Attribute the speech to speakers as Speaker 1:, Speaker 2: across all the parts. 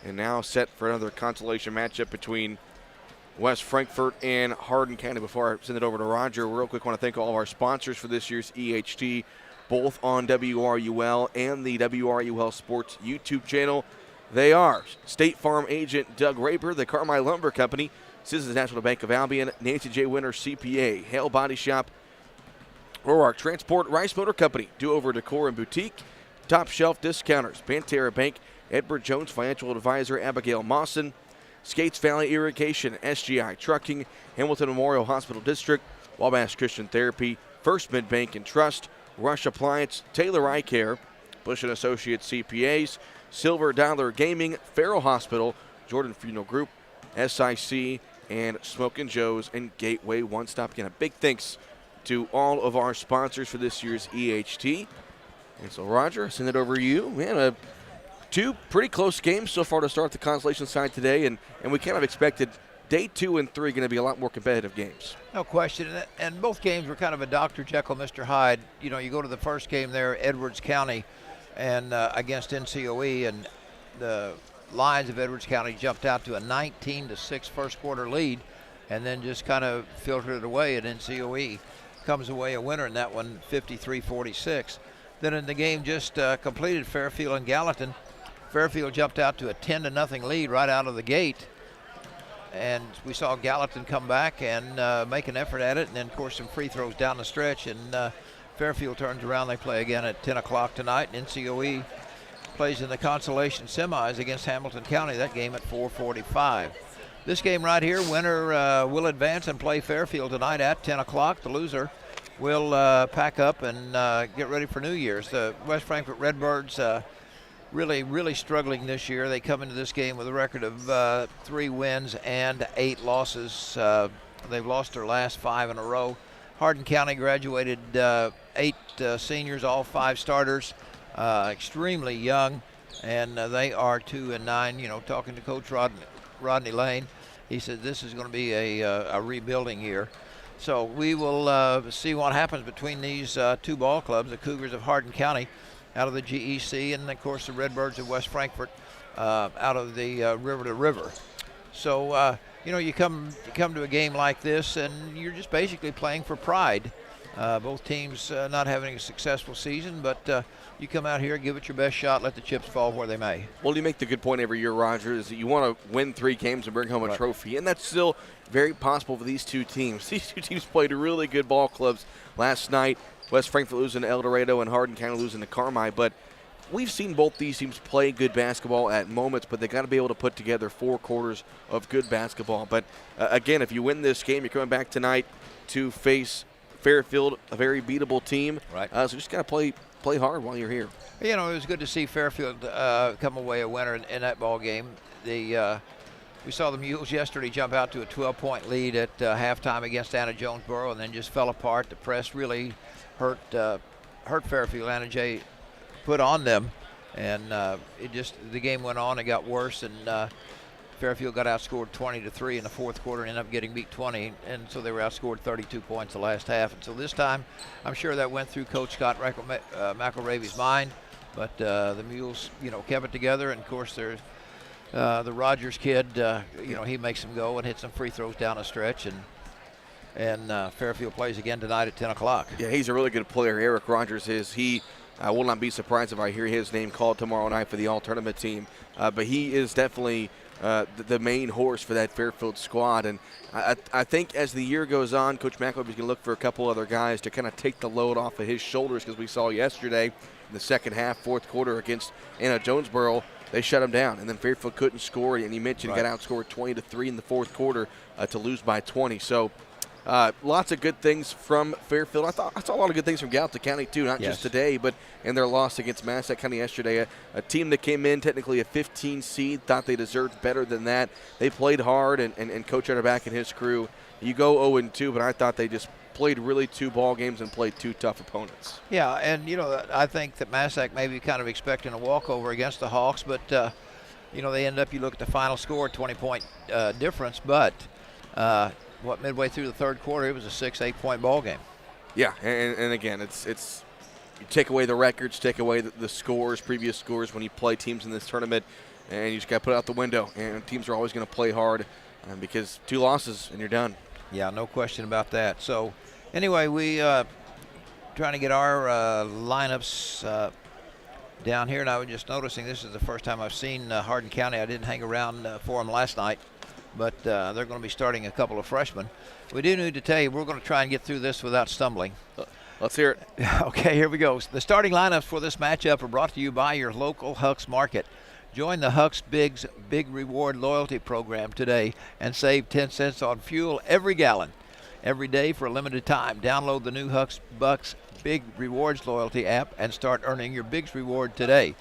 Speaker 1: And now set for another consolation matchup between West Frankfort and Hardin County. Before I send it over to Roger, real quick, I want to thank all of our sponsors for this year's EHT, both on WRUL and the WRUL Sports YouTube channel. They are State Farm agent Doug Raper, the Carmine Lumber Company, Citizens National Bank of Albion, Nancy J. Winter CPA, Hale Body Shop, Roark Transport, Rice Motor Company, Do-Over Decor and Boutique, Top Shelf Discounters, Banterra Bank, Edward Jones Financial Advisor, Abigail Mawson, Skates Valley Irrigation, SGI Trucking, Hamilton Memorial Hospital District, Wabash Christian Therapy, First Mid Bank and Trust, Rush Appliance, Taylor Eye Care, Bush & Associates CPAs, Silver Dollar Gaming, Farrell Hospital, Jordan Funeral Group, SIC, and Smokin' Joe's and Gateway One Stop. Again, a big thanks to all of our sponsors for this year's EHT. And so, Roger, send it over to you. Man, two pretty close games so far to start the consolation side today, and we kind of expected day 2 and 3 going to be a lot more competitive games.
Speaker 2: No question, and both games were kind of a Dr. Jekyll, Mr. Hyde. You know, you go to the first game there, Edwards County, and against NCOE, and the Lions of Edwards County jumped out to a 19-6 first quarter lead, and then just kind of filtered it away, and NCOE comes away a winner in that one, 53-46. Then in the game just completed, Fairfield and Gallatin, Fairfield jumped out to a 10-0 lead right out of the gate, and we saw Gallatin come back and make an effort at it, and then of course some free throws down the stretch, and Fairfield turns around. They play again at 10 o'clock tonight, and NCOE plays in the consolation semis against Hamilton County, that game at 4:45. This game right here, winner will advance and play Fairfield tonight at 10 o'clock. The loser will pack up and get ready for New Year's. The West Frankfort Redbirds really struggling this year. They come into this game with a record of 3 wins and 8 losses. They've lost their last 5 in a row. Hardin County graduated 8 seniors, all 5 starters, extremely young, and they are 2-9. You know, talking to Coach Rodney Lane, he said this is going to be a rebuilding year. So we will see what happens between these 2 ball clubs, the Cougars of Hardin County out of the GEC, and of course the Redbirds of West Frankfort out of the River to River. So you know, you come to a game like this, and you're just basically playing for pride. Both teams not having a successful season, but you come out here, give it your best shot, let the chips fall where they may.
Speaker 1: Well, you make the good point every year, Roger, is that you want to win 3 games and bring home a trophy, and that's still very possible for these 2 teams. These 2 teams played really good ball clubs last night. West Frankfort losing to Eldorado and Hardin County losing to Carmine, but we've seen both these teams play good basketball at moments, but they got to be able to put together 4 quarters of good basketball. But again, if you win this game, you're coming back tonight to face Fairfield, a very beatable team.
Speaker 2: Right.
Speaker 1: So just got to play hard while you're here.
Speaker 2: You know, it was good to see Fairfield come away a winner in that ball game. We saw the Mules yesterday jump out to a 12-point lead at halftime against Anna Jonesboro, and then just fell apart. The press really hurt Fairfield. Anna J put on them, and the game went on and got worse, and Fairfield got outscored 20-3 in the fourth quarter and ended up getting beat 20, and so they were outscored 32 points the last half. And so this time, I'm sure that went through Coach Scott McElravy's mind, but the Mules, you know, kept it together. And of course, there's the Rogers kid, you know, he makes them go and hit some free throws down the stretch, and Fairfield plays again tonight at 10 o'clock.
Speaker 1: Yeah, he's a really good player. Eric Rogers is. He will not be surprised if I hear his name called tomorrow night for the all-tournament team, but he is definitely the main horse for that Fairfield squad. And I think as the year goes on, Coach McElravy's going to look for a couple other guys to kind of take the load off of his shoulders, because we saw yesterday in the second half, fourth quarter against Anna Jonesboro, they shut him down, and then Fairfield couldn't score, and you mentioned got outscored 20-3 in the fourth quarter to lose by 20. So lots of good things from Fairfield. I saw a lot of good things from Gallatin County too, not just today, but in their loss against Massac County yesterday. A team that came in technically a 15 seed, thought they deserved better than that. They played hard, and Coach Utterback and his crew, you go 0-2, but I thought they just played really 2 ball games and played 2 tough opponents.
Speaker 2: Yeah, and you know, I think that Massac may be kind of expecting a walkover against the Hawks, but you know, they end up, you look at the final score, 20-point difference, but midway through the third quarter, it was a 6-8 point ball game.
Speaker 1: Yeah, and again, it's you take away the records, take away the scores, previous scores when you play teams in this tournament. and you just got to put it out the window. And teams are always going to play hard because 2 losses and you're done.
Speaker 2: Yeah, no question about that. So, anyway, we trying to get our lineups down here, and I was just noticing this is the first time I've seen Hardin County. I didn't hang around for them last night, but they're going to be starting a couple of freshmen. We do need to tell you we're going to try and get through this without stumbling.
Speaker 1: Let's hear it.
Speaker 2: Okay, here we go. The starting lineups for this matchup are brought to you by your local Huck's Market. Join the Huck's Big Reward loyalty program today and save 10 cents on fuel every gallon. Every day for a limited time. Download the new Huck's Bucks Big Rewards loyalty app and start earning your Big's reward today.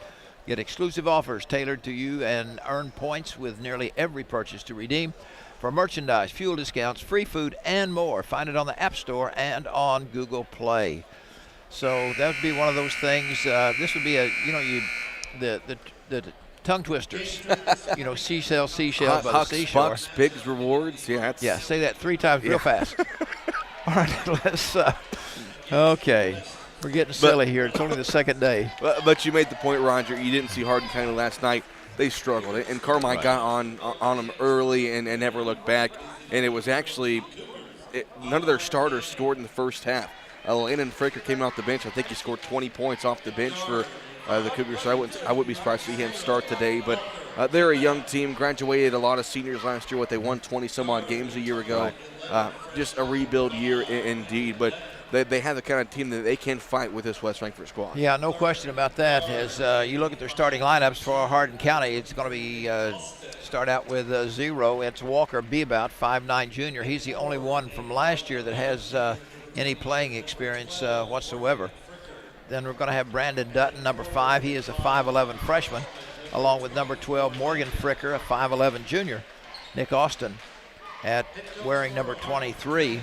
Speaker 2: Get exclusive offers tailored to you and earn points with nearly every purchase to redeem for merchandise, fuel discounts, free food, and more. Find it on the App Store and on Google Play. So that would be one of those things. This would be the tongue twisters. Seashell, by the seashore.
Speaker 1: Bucks, Big's rewards.
Speaker 2: Yeah, say that 3 times real fast. All right, let's. Okay, we're getting silly here. It's only the second day.
Speaker 1: But you made the point, Roger. You didn't see Hardin County last night. They struggled, and Carmine got on them early and never looked back. And it was actually none of their starters scored in the first half. Landon Fricker came off the bench. I think he scored 20 points off the bench for the Cougars. So I wouldn't be surprised to see him start today. But they're a young team. Graduated a lot of seniors last year. They won 20-some-odd games a year ago. Just a rebuild year indeed. But they have the kind of team that they can fight with this West Frankfort squad.
Speaker 2: Yeah, no question about that. As you look at their starting lineups for Hardin County, it's going to be start out with 0. It's Walker Beabout, 5'9" junior. He's the only one from last year that has any playing experience whatsoever. Then we're going to have Brandon Dutton, number 5. He is a 5'11" freshman, along with number 12, Morgan Fricker, a 5'11" junior. Nick Austin wearing number 23.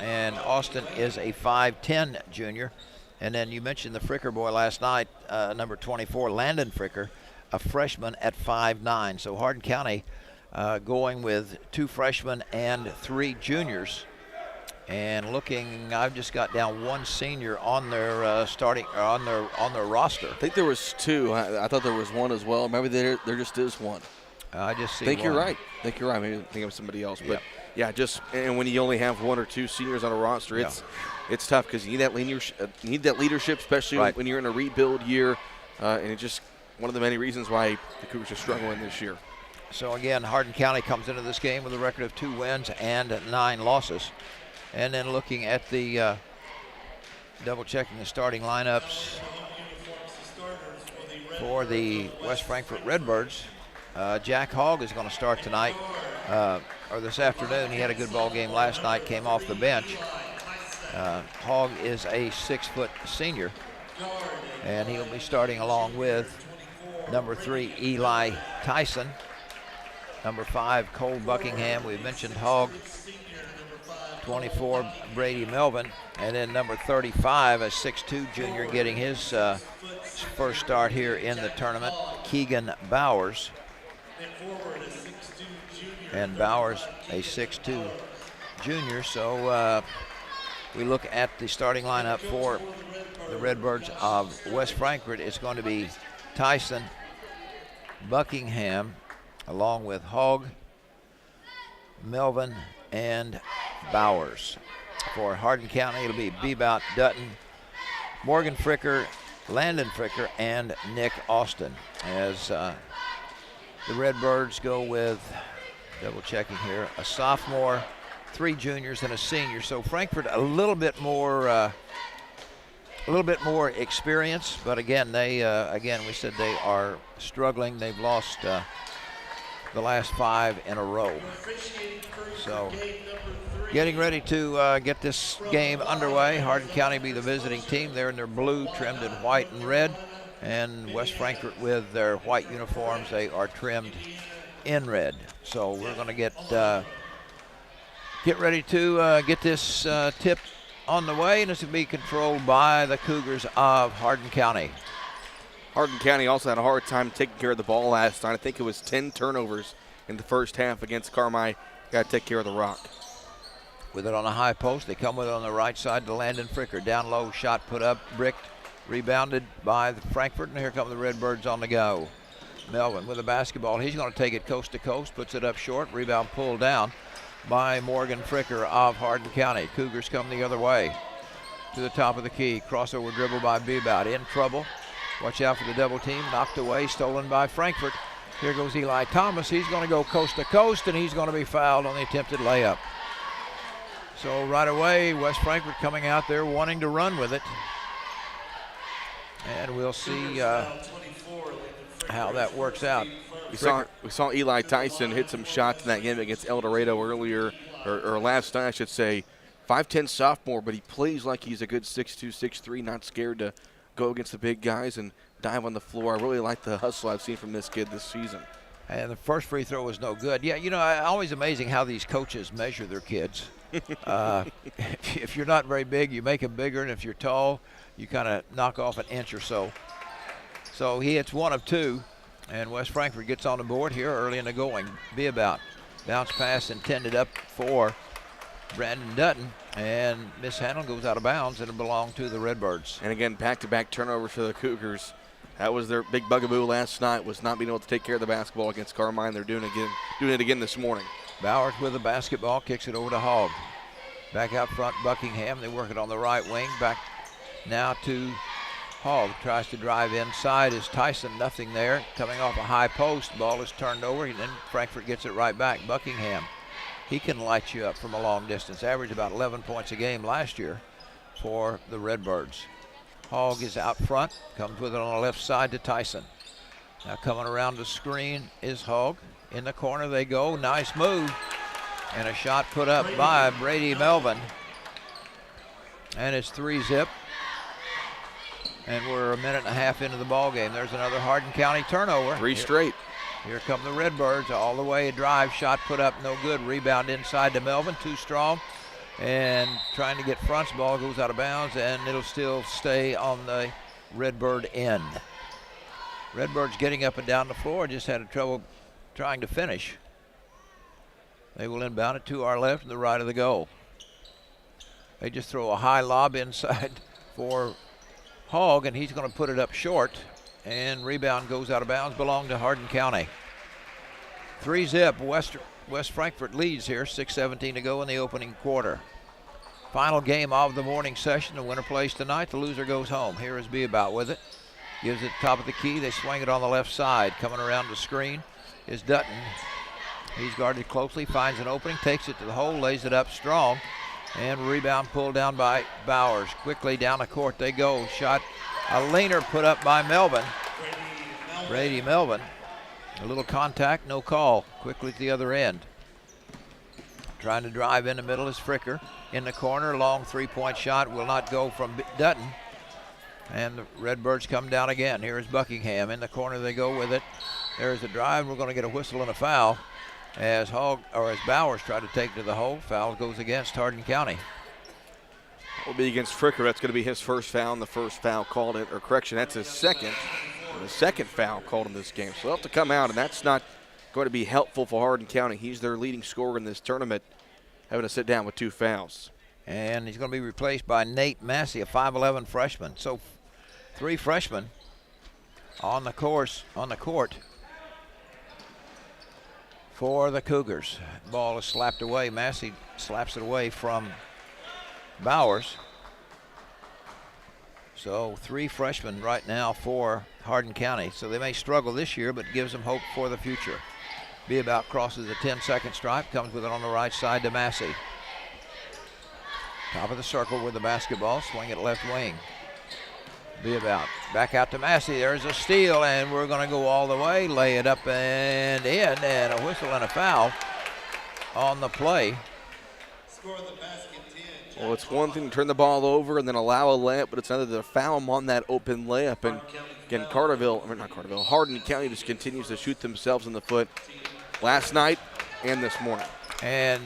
Speaker 2: And Austin is a 5'10" junior. And then you mentioned the Fricker boy last night, number 24, Landon Fricker, a freshman at 5'9". So Hardin County going with 2 freshmen and 3 juniors. And looking, I've just got down 1 senior on their on their roster.
Speaker 1: I think there was 2. I thought there was 1 as well. Maybe there just is 1.
Speaker 2: I just see.
Speaker 1: You're right. I think you're right. Maybe think of somebody else, but. Yeah, and when you only have 1 or 2 seniors on a roster, it's tough because you need that leadership, especially when you're in a rebuild year, and it's just one of the many reasons why the Cougars are struggling this year.
Speaker 2: So again, Hardin County comes into this game with a record of 2 wins and 9 losses, and then looking at the double-checking the starting lineups for the West Frankfort Redbirds. Jack Hogg is going to start tonight. Or this afternoon. He had a good ball game last night, came off the bench. Hogg is a 6-foot senior, and he'll be starting along with number 3, Eli Tyson, number 5, Cole Buckingham. We mentioned Hogg, 24, Brady Melvin, and then number 35, a 6'2" junior, getting his first start here in the tournament, Keegan Bowers. And Bowers, a 6'2" junior. So we look at the starting lineup for the Redbirds of West Frankfort. It's going to be Tyson, Buckingham, along with Hogg, Melvin, and Bowers. For Hardin County, it'll be Beabout, Dutton, Morgan Fricker, Landon Fricker, and Nick Austin. As the Redbirds go with, double checking here, a sophomore, 3 juniors, and a senior. So Frankfort a little bit more experience, but again, we said they are struggling. They've lost the last 5 in a row. So getting ready to get this game underway. Hardin County be the visiting team. They're in their blue, trimmed in white and red, and West Frankfort with their white uniforms. They are trimmed in red. So we're going to get ready to get this tip on the way, and this will be controlled by the Cougars of Hardin County.
Speaker 1: Hardin County also had a hard time taking care of the ball last night. I think it was 10 turnovers in the first half against Carmi. Got to take care of the rock.
Speaker 2: With it on a high post, they come with it on the right side to Landon Fricker. Down low, shot put up, bricked, rebounded by the Frankfort, and here come the Redbirds on the go. Melvin with the basketball. He's going to take it coast to coast, puts it up short. Rebound pulled down by Morgan Fricker of Hardin County. Cougars come the other way to the top of the key. Crossover dribble by Bebout. In trouble. Watch out for the double team. Knocked away, stolen by Frankfort. Here goes Eli Thomas. He's going to go coast to coast, and he's going to be fouled on the attempted layup. So right away, West Frankfort coming out there wanting to run with it. And we'll see how that works out.
Speaker 1: We saw Eli Tyson hit some shots in that game against Eldorado earlier, or last night I should say. 5'10" sophomore, but he plays like he's a good 6'2", 6'3", not scared to go against the big guys and dive on the floor. I really like the hustle I've seen from this kid this season.
Speaker 2: And the first free throw was no good. Yeah, always amazing how these coaches measure their kids. If you're not very big, you make them bigger, and if you're tall, you kind of knock off an inch or so. So he hits 1 of 2, and West Frankfort gets on the board here early in the going. About bounce pass intended up for Brandon Dutton, and mishandled, goes out of bounds, and it belonged to the Redbirds.
Speaker 1: And again, back-to-back turnovers for the Cougars. That was their big bugaboo last night, was not being able to take care of the basketball against Carmine. They're doing it again this morning.
Speaker 2: Bowers with the basketball, kicks it over to Hogg. Back out front, Buckingham. They work it on the right wing. Back now to Hogg. Tries to drive inside. Is Tyson, nothing there. Coming off a high post. Ball is turned over, and then Frankfort gets it right back. Buckingham. He can light you up from a long distance. Averaged about 11 points a game last year for the Redbirds. Hogg is out front. Comes with it on the left side to Tyson. Now coming around the screen is Hogg. In the corner they go. Nice move. And a shot put up by Brady Melvin. And it's 3-zip. And we're a minute and a half into the ball game. There's another Hardin County turnover.
Speaker 1: 3 straight.
Speaker 2: Here come the Redbirds all the way. A drive shot put up, no good. Rebound inside to Melvin, too strong. And trying to get fronts. Ball goes out of bounds, and it'll still stay on the Redbird end. Redbirds getting up and down the floor, just had trouble trying to finish. They will inbound it to our left and the right of the goal. They just throw a high lob inside for Hogg, and he's going to put it up short. And rebound goes out of bounds, belong to Hardin County. 3-zip, West Frankfort leads here, 6:17 to go in the opening quarter. Final game of the morning session. The winner plays tonight, the loser goes home. Here is Bebout with it. Gives it top of the key, they swing it on the left side. Coming around the screen is Dutton. He's guarded closely, finds an opening, takes it to the hole, lays it up strong. And rebound pulled down by Bowers. Quickly down the court they go. Shot, a leaner put up by Melvin. Brady Melvin. A little contact, no call. Quickly to the other end. Trying to drive in the middle is Fricker. In the corner, long three-point shot will not go from Dutton. And the Redbirds come down again. Here is Buckingham. In the corner they go with it. There's a drive. We're going to get a whistle and a foul. As Bowers tried to take to the hole. Foul goes against Hardin County.
Speaker 1: Will be against Fricker. That's going to be his first foul, and the first foul called it, or correction, that's his second. The second foul called in this game. So they'll have to come out, and that's not going to be helpful for Hardin County. He's their leading scorer in this tournament, having to sit down with 2 fouls.
Speaker 2: And he's going to be replaced by Nate Massey, a 5'11" freshman. So 3 freshmen on the court for the Cougars. Ball is slapped away. Massey slaps it away from Bowers. So 3 freshmen right now for Hardin County. So they may struggle this year, but gives them hope for the future. Bebout crosses the 10-second stripe, comes with it on the right side to Massey. Top of the circle with the basketball, swing it left wing. Bebout back out to Massey. There's a steal, and we're going to go all the way, lay it up and in, and a whistle and a foul on the play.
Speaker 3: Score the basket 10.
Speaker 1: Well, it's one thing to turn the ball over and then allow a layup, but it's another to foul him on that open layup. And again, Hardin County just continues to shoot themselves in the foot last night and this morning.
Speaker 2: And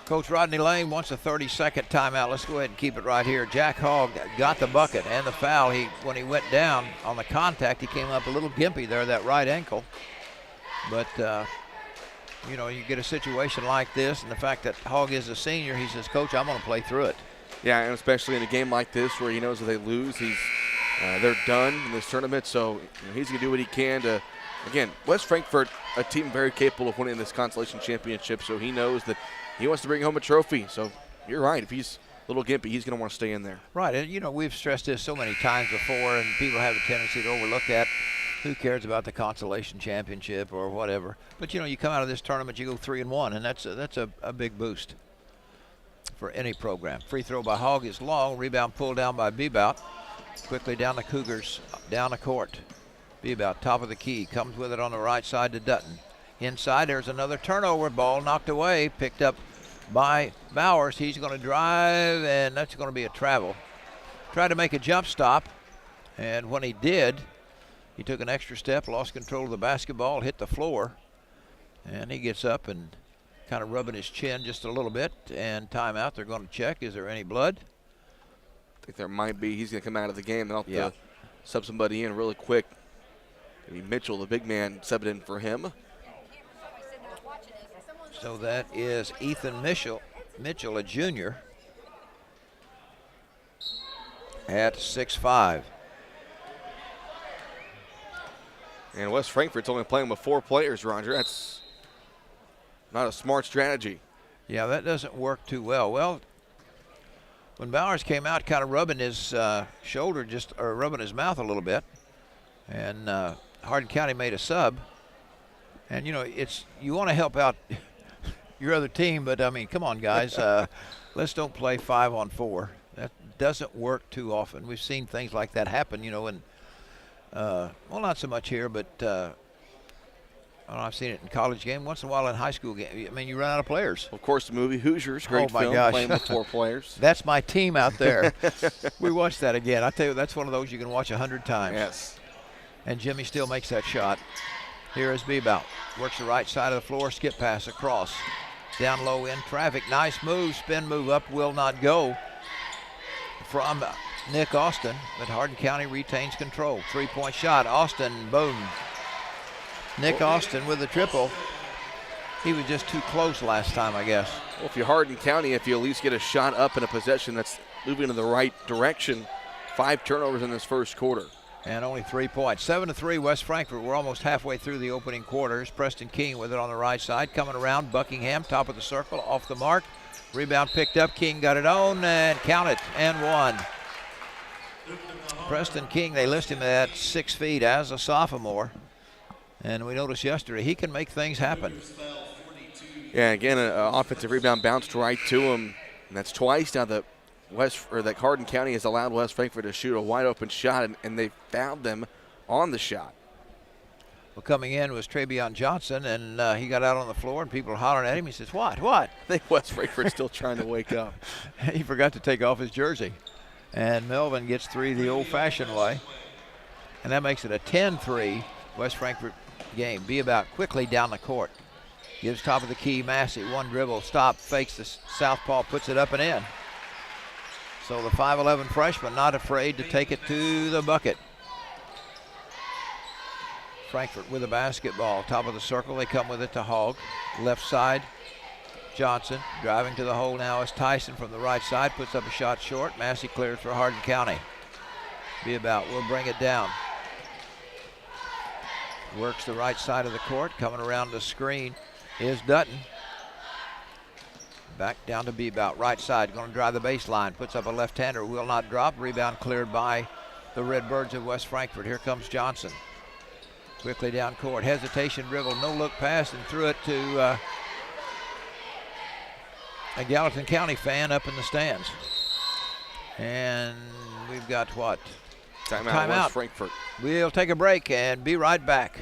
Speaker 2: Coach Rodney Lane wants a 30-second timeout. Let's go ahead and keep it right here. Jack Hogg got the bucket and the foul. When he went down on the contact, he came up a little gimpy there, that right ankle. But, you get a situation like this, and the fact that Hogg is a senior, he says, Coach, I'm going to play through it.
Speaker 1: Yeah, and especially in a game like this where he knows if they lose, they're done in this tournament. So he's going to do what he can to Again, West Frankfort, a team very capable of winning this consolation championship, so he knows that he wants to bring home a trophy. So you're right. If he's a little gimpy, he's going to want to stay in there.
Speaker 2: Right, and we've stressed this so many times before, and people have a tendency to overlook that. Who cares about the consolation championship or whatever? But you come out of this tournament, you go 3-1, and that's a big boost for any program. Free throw by Hogg is long. Rebound pulled down by Bebout. Quickly down the Cougars, down the court. Bebout, top of the key, comes with it on the right side to Dutton. Inside, there's another turnover. Ball knocked away, picked up by Bowers. He's going to drive, and that's going to be a travel. Tried to make a jump stop, and when he did, he took an extra step, lost control of the basketball, hit the floor, and he gets up and kind of rubbing his chin just a little bit, and timeout. They're going to check. Is there any blood?
Speaker 1: I think there might be. He's going to come out of the game. They'll have to sub somebody in really quick. Maybe Mitchell, the big man, subbed in for him.
Speaker 2: So that is Ethan Mitchell, a junior, at 6'5".
Speaker 1: And West Frankfort's only playing with 4 players, Roger. That's not a smart strategy.
Speaker 2: Yeah, that doesn't work too well. Well, when Bowers came out kind of rubbing his shoulder, or rubbing his mouth a little bit, and Hardin County made a sub. And, you want to help out your other team, but, I mean, come on, guys. Let's don't play 5-on-4. That doesn't work too often. We've seen things like that happen, and well, not so much here, but I've seen it in college game, once in a while in high school game. I mean, you run out of players.
Speaker 1: Of course, the movie Hoosiers, great film,
Speaker 2: gosh.
Speaker 1: playing with 4 players.
Speaker 2: That's my team out there. We watched that again. I tell you, that's one of those you can watch 100 times.
Speaker 1: Yes.
Speaker 2: And Jimmy still makes that shot. Here is Bebout. Works the right side of the floor, skip pass across. Down low in traffic. Nice move, spin move up, will not go from Nick Austin, but Hardin County retains control. 3-point shot, Austin, boom. Nick Austin with the triple. He was just too close last time, I guess.
Speaker 1: Well, if you're Hardin County, if you at least get a shot up in a possession that's moving in the right direction, 5 turnovers in this first quarter.
Speaker 2: And only 3 points. 7-3 West Frankfort. We're almost halfway through the opening quarters. Preston King with it on the right side. Coming around, Buckingham, top of the circle, off the mark. Rebound picked up. King got it on and count it, and one. Preston King, they list him at 6 feet as a sophomore. And we noticed yesterday he can make things happen.
Speaker 1: Yeah, again, an offensive rebound bounced right to him. And that's twice now that Hardin County has allowed West Frankfort to shoot a wide open shot, and they fouled them on the shot.
Speaker 2: Well, coming in was Travion Johnson, and he got out on the floor, and people were hollering at him. He says, what?
Speaker 1: I think West Frankfort's still trying to wake up.
Speaker 2: He forgot to take off his jersey. And Melvin gets 3 the old-fashioned way. And that makes it a 10-3 West Frankfort game. Bebout quickly down the court. Gives top of the key, Massey, one dribble, stop, fakes the southpaw, puts it up and in. So the 5'11 freshman not afraid to take it to the bucket. Frankfort with the basketball, top of the circle. They come with it to Hogg. Left side, Johnson driving to the hole now is Tyson from the right side, puts up a shot short. Massey clears for Hardin County. Bebout will bring it down. Works the right side of the court, coming around the screen is Dutton. Back down to Bebout, right side, going to drive the baseline, puts up a left-hander, will not drop. Rebound cleared by the Redbirds of West Frankfort. Here comes Johnson. Quickly down court, hesitation, dribble, no look pass, and threw it to a Gallatin County fan up in the stands. And we've got what?
Speaker 1: Timeout. West Frankfort.
Speaker 2: We'll take a break and be right back.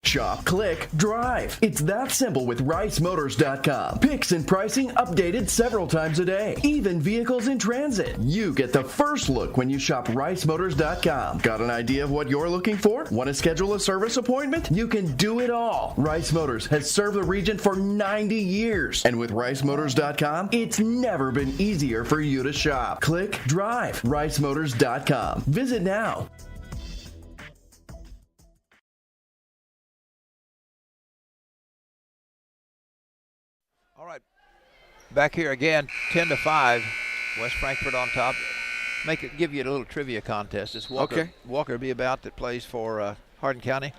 Speaker 4: Shop, click, drive. It's that simple with RiceMotors.com. Picks and pricing updated several times a day. Even vehicles in transit. You get the first look when you shop RiceMotors.com. Got an idea of what you're looking for? Want to schedule a service appointment? You can do it all. Rice Motors has served the region for 90 years. And with RiceMotors.com, it's never been easier for you to shop. Click, drive. RiceMotors.com. Visit now.
Speaker 2: All right, back here again, 10-5, West Frankfort on top. Give you a little trivia contest. It's Walker Bebout that plays for Hardin County.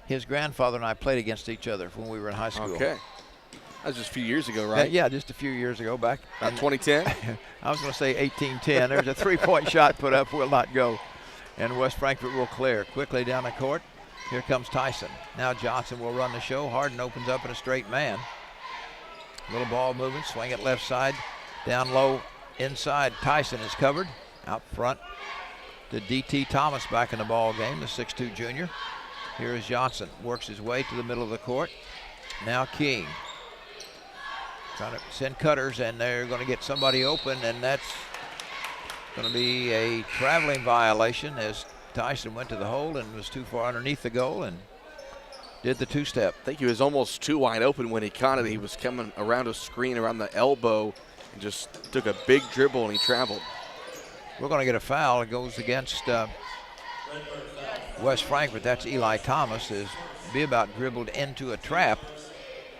Speaker 2: His grandfather and I played against each other when we were in high school.
Speaker 1: Okay. That was just a few years ago, right?
Speaker 2: Yeah, just a few years ago back.
Speaker 1: About 2010?
Speaker 2: I was going to say 1810. There's a three-point shot put up, will not go. And West Frankfort will clear. Quickly down the court. Here comes Tyson. Now Johnson will run the show. Hardin opens up in a straight man. Little ball movement, swing it left side. Down low, inside. Tyson is covered. Out front to D.T. Thomas back in the ball game, the 6'2 junior. Here is Johnson. Works his way to the middle of the court. Now King. Trying to send cutters, and they're going to get somebody open, and that's going to be a traveling violation as Tyson went to the hole and was too far underneath the goal and did the two-step.
Speaker 1: I think he was almost too wide open when he caught it. He was coming around a screen around the elbow and just took a big dribble, and he traveled.
Speaker 2: We're going to get a foul. It goes against West Frankfort. That's Eli Thomas. As Be About dribbled into a trap,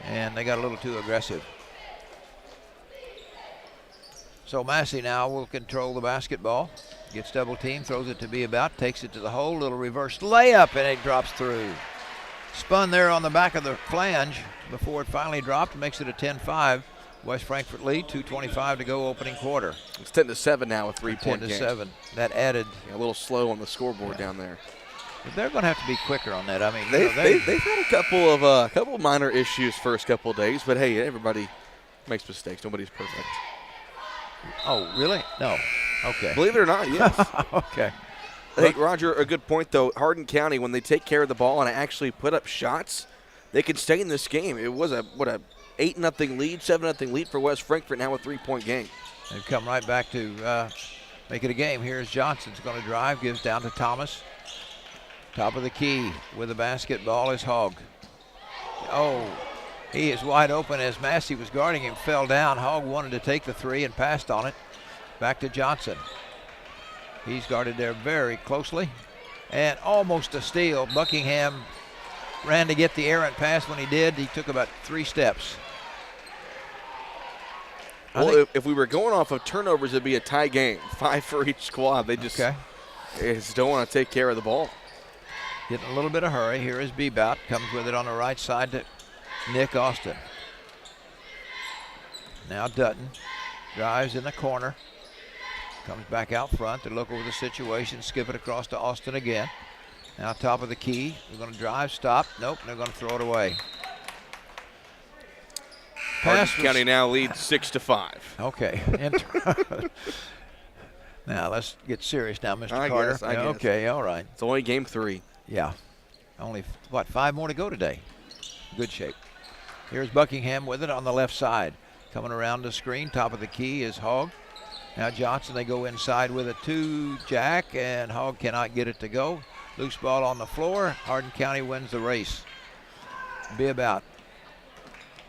Speaker 2: and they got a little too aggressive. So Massey now will control the basketball. Gets double team, throws it to Be About, takes it to the hole, little reverse layup, and it drops through. Spun there on the back of the flange before it finally dropped, makes it a 10-5. West Frankfort lead, 2:25 to go opening quarter.
Speaker 1: It's 10-7 now, a three-point game.
Speaker 2: 10-7. That added.
Speaker 1: A little slow on the scoreboard down there.
Speaker 2: But they're going to have to be quicker on that. I mean,
Speaker 1: They've had a couple of minor issues first couple of days, but hey, everybody makes mistakes. Nobody's perfect.
Speaker 2: Oh, really? No. Okay.
Speaker 1: Believe it or not, yes.
Speaker 2: Okay.
Speaker 1: Hey, Roger, a good point, though. Hardin County, when they take care of the ball and actually put up shots, they can stay in this game. It was a 8-0 lead, 7-0 lead for West Frankfort, now a three-point game.
Speaker 2: They've come right back to make it a game. Here's Johnson's going to drive, gives down to Thomas. Top of the key with the basketball is Hogg. Oh, he is wide open as Massey was guarding him, fell down. Hogg wanted to take the three and passed on it. Back to Johnson. He's guarded there very closely. And almost a steal. Buckingham ran to get the errant pass. When he did, he took about 3 steps.
Speaker 1: Well, if we were going off of turnovers, it'd be a tie game. 5 for each squad. They just don't want to take care of the ball.
Speaker 2: Getting a little bit of hurry. Here is Bebout. Comes with it on the right side to Nick Austin. Now Dutton drives in the corner. Comes back out front to look over the situation. Skip it across to Austin again. Now top of the key. They're going to drive, stop. Nope, they're going to throw it away.
Speaker 1: Hardin County now leads 6-5.
Speaker 2: Okay. Now let's get serious now, Mr. Carter.
Speaker 1: I guess.
Speaker 2: Okay, all right.
Speaker 1: It's only game 3.
Speaker 2: Yeah. Only, 5 more to go today. Good shape. Here's Buckingham with it on the left side. Coming around the screen, top of the key is Hogg. Now Johnson, they go inside with it to Jack, and Hogg cannot get it to go. Loose ball on the floor. Hardin County wins the race. Be About.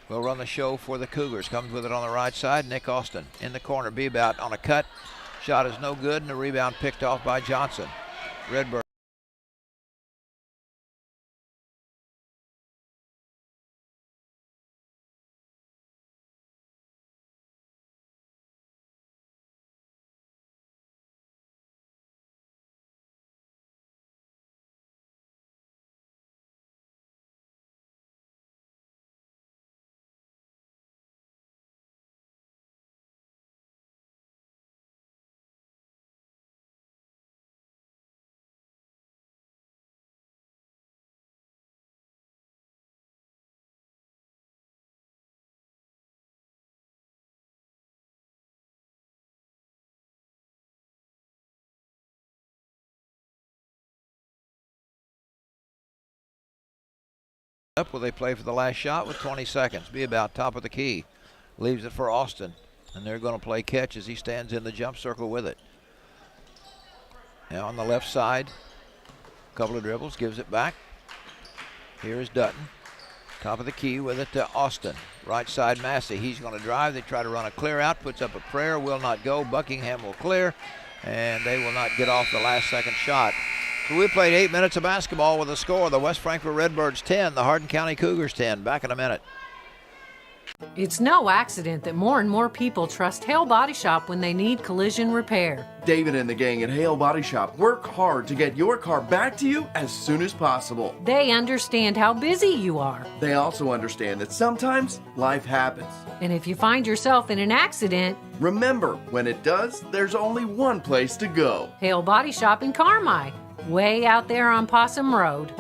Speaker 2: We'll run the show for the Cougars. Comes with it on the right side. Nick Austin in the corner. Be About on a cut. Shot is no good, and the rebound picked off by Johnson. Redbird. Up will they play for the last shot with 20 seconds. Be About top of the key. Leaves it for Austin. And they're going to play catch as he stands in the jump circle with it. Now on the left side. A couple of dribbles. Gives it back. Here is Dutton. Top of the key with it to Austin. Right side Massey. He's going to drive. They try to run a clear out. Puts up a prayer. Will not go. Buckingham will clear. And they will not get off the last second shot. So we played 8 minutes of basketball with a score. The West Frankfort Redbirds 10, the Hardin County Cougars 10. Back in a minute.
Speaker 5: It's no accident that more and more people trust Hale Body Shop when they need collision repair.
Speaker 4: David and the gang at Hale Body Shop work hard to get your car back to you as soon as possible.
Speaker 5: They understand how busy you are.
Speaker 4: They also understand that sometimes life happens.
Speaker 5: And if you find yourself in an accident,
Speaker 4: remember, when it does, there's only one place to go.
Speaker 5: Hale Body Shop in Carmi, way out there on Possum Road.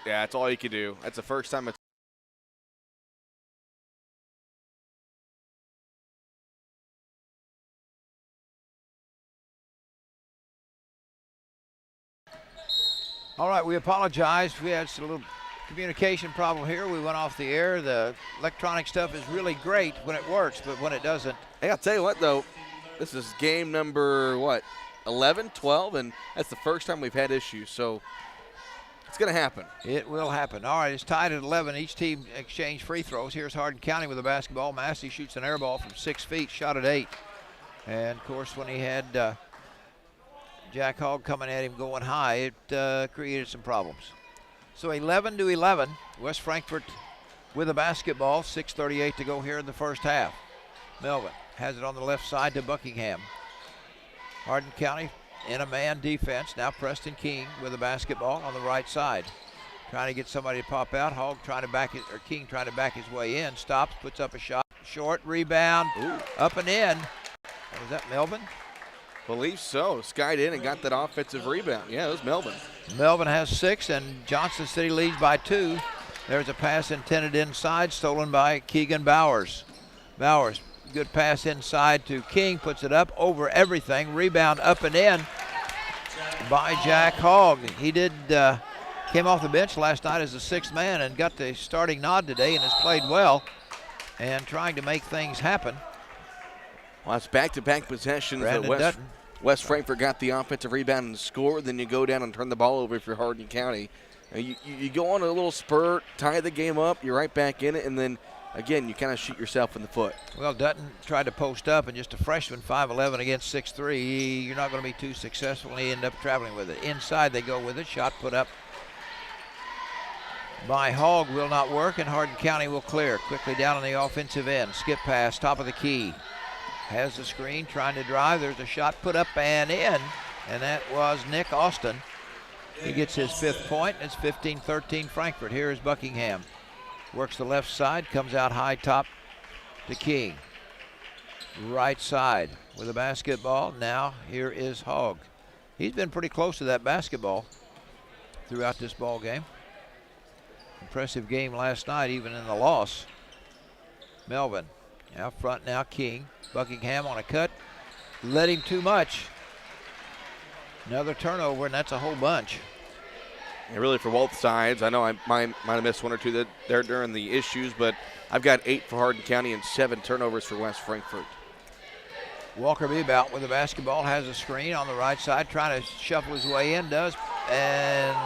Speaker 1: Yeah, that's all you can do. That's the first time it's.
Speaker 2: All right, we apologize. We had a little communication problem here. We went off the air. The electronic stuff is really great when it works, but when it doesn't.
Speaker 1: Hey, I'll tell you what, though. This is game number, 11, 12, and that's the first time we've had issues. So it's going to happen.
Speaker 2: It will happen. All right, it's tied at 11. Each team exchanged free throws. Here's Hardin County with a basketball. Massey shoots an air ball from 6 feet, shot at 8. And, of course, when he had Jack Hogg coming at him going high, it created some problems. So 11-11, West Frankfort with a basketball. 6:38 to go here in the first half. Melvin has it on the left side to Buckingham. Hardin County in a man defense. Now Preston King with a basketball on the right side. Trying to get somebody to pop out. Hogg trying to back it, or King trying to back his way in. Stops, puts up a shot. Short rebound.
Speaker 1: Ooh.
Speaker 2: Up and in. Was that Melvin?
Speaker 1: Believe so. Skied in and got that offensive rebound. Yeah, it was Melvin.
Speaker 2: Melvin has 6, and Johnson City leads by 2. There's a pass intended inside, stolen by Keegan Bowers. Bowers, good pass inside to King, puts it up over everything. Rebound up and in by Jack Hogg. He came off the bench last night as the 6th man and got the starting nod today and has played well and trying to make things happen.
Speaker 1: Well, it's back-to-back possessions. West Frankfort got the offensive rebound and scored. Then you go down and turn the ball over for Hardin County. You go on a little spurt, tie the game up, you're right back in it, and then, again, you kind of shoot yourself in the foot.
Speaker 2: Well, Dutton tried to post up, and just a freshman, 5'11", against 6'3", you're not going to be too successful, and he ended up traveling with it. Inside they go with it. Shot put up by Hogg will not work, and Hardin County will clear. Quickly down on the offensive end. Skip pass, top of the key. Has the screen, trying to drive. There's a shot put up and in, and that was Nick Austin. He gets his 5th point. It's 15-13 Frankfort. Here is Buckingham. Works the left side, comes out high top to King. Right side with a basketball. Now here is Hogg. He's been pretty close to that basketball throughout this ball game. Impressive game last night, even in the loss. Melvin out front now, King. Buckingham on a cut. Led him too much. Another turnover, and that's a whole bunch.
Speaker 1: And really for both sides, I know I might have missed one or two there during the issues, but I've got 8 for Hardin County and 7 turnovers for West Frankfort.
Speaker 2: Walker Bebout with the basketball, has a screen on the right side, trying to shuffle his way in, and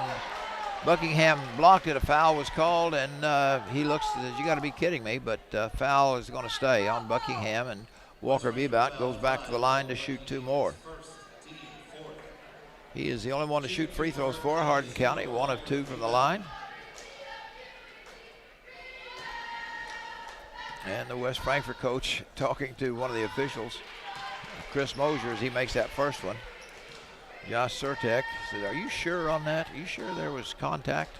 Speaker 2: Buckingham blocked it. A foul was called, and he looks, says, you got to be kidding me, but foul is going to stay on Buckingham, and Walker Bebout goes back to the line to shoot 2 more. He is the only one to shoot free throws for Hardin County, 1 of 2 from the line. And the West Frankfort coach talking to one of the officials, Chris Mosier, as he makes that first one. Josh Surtek said, are you sure on that? Are you sure there was contact?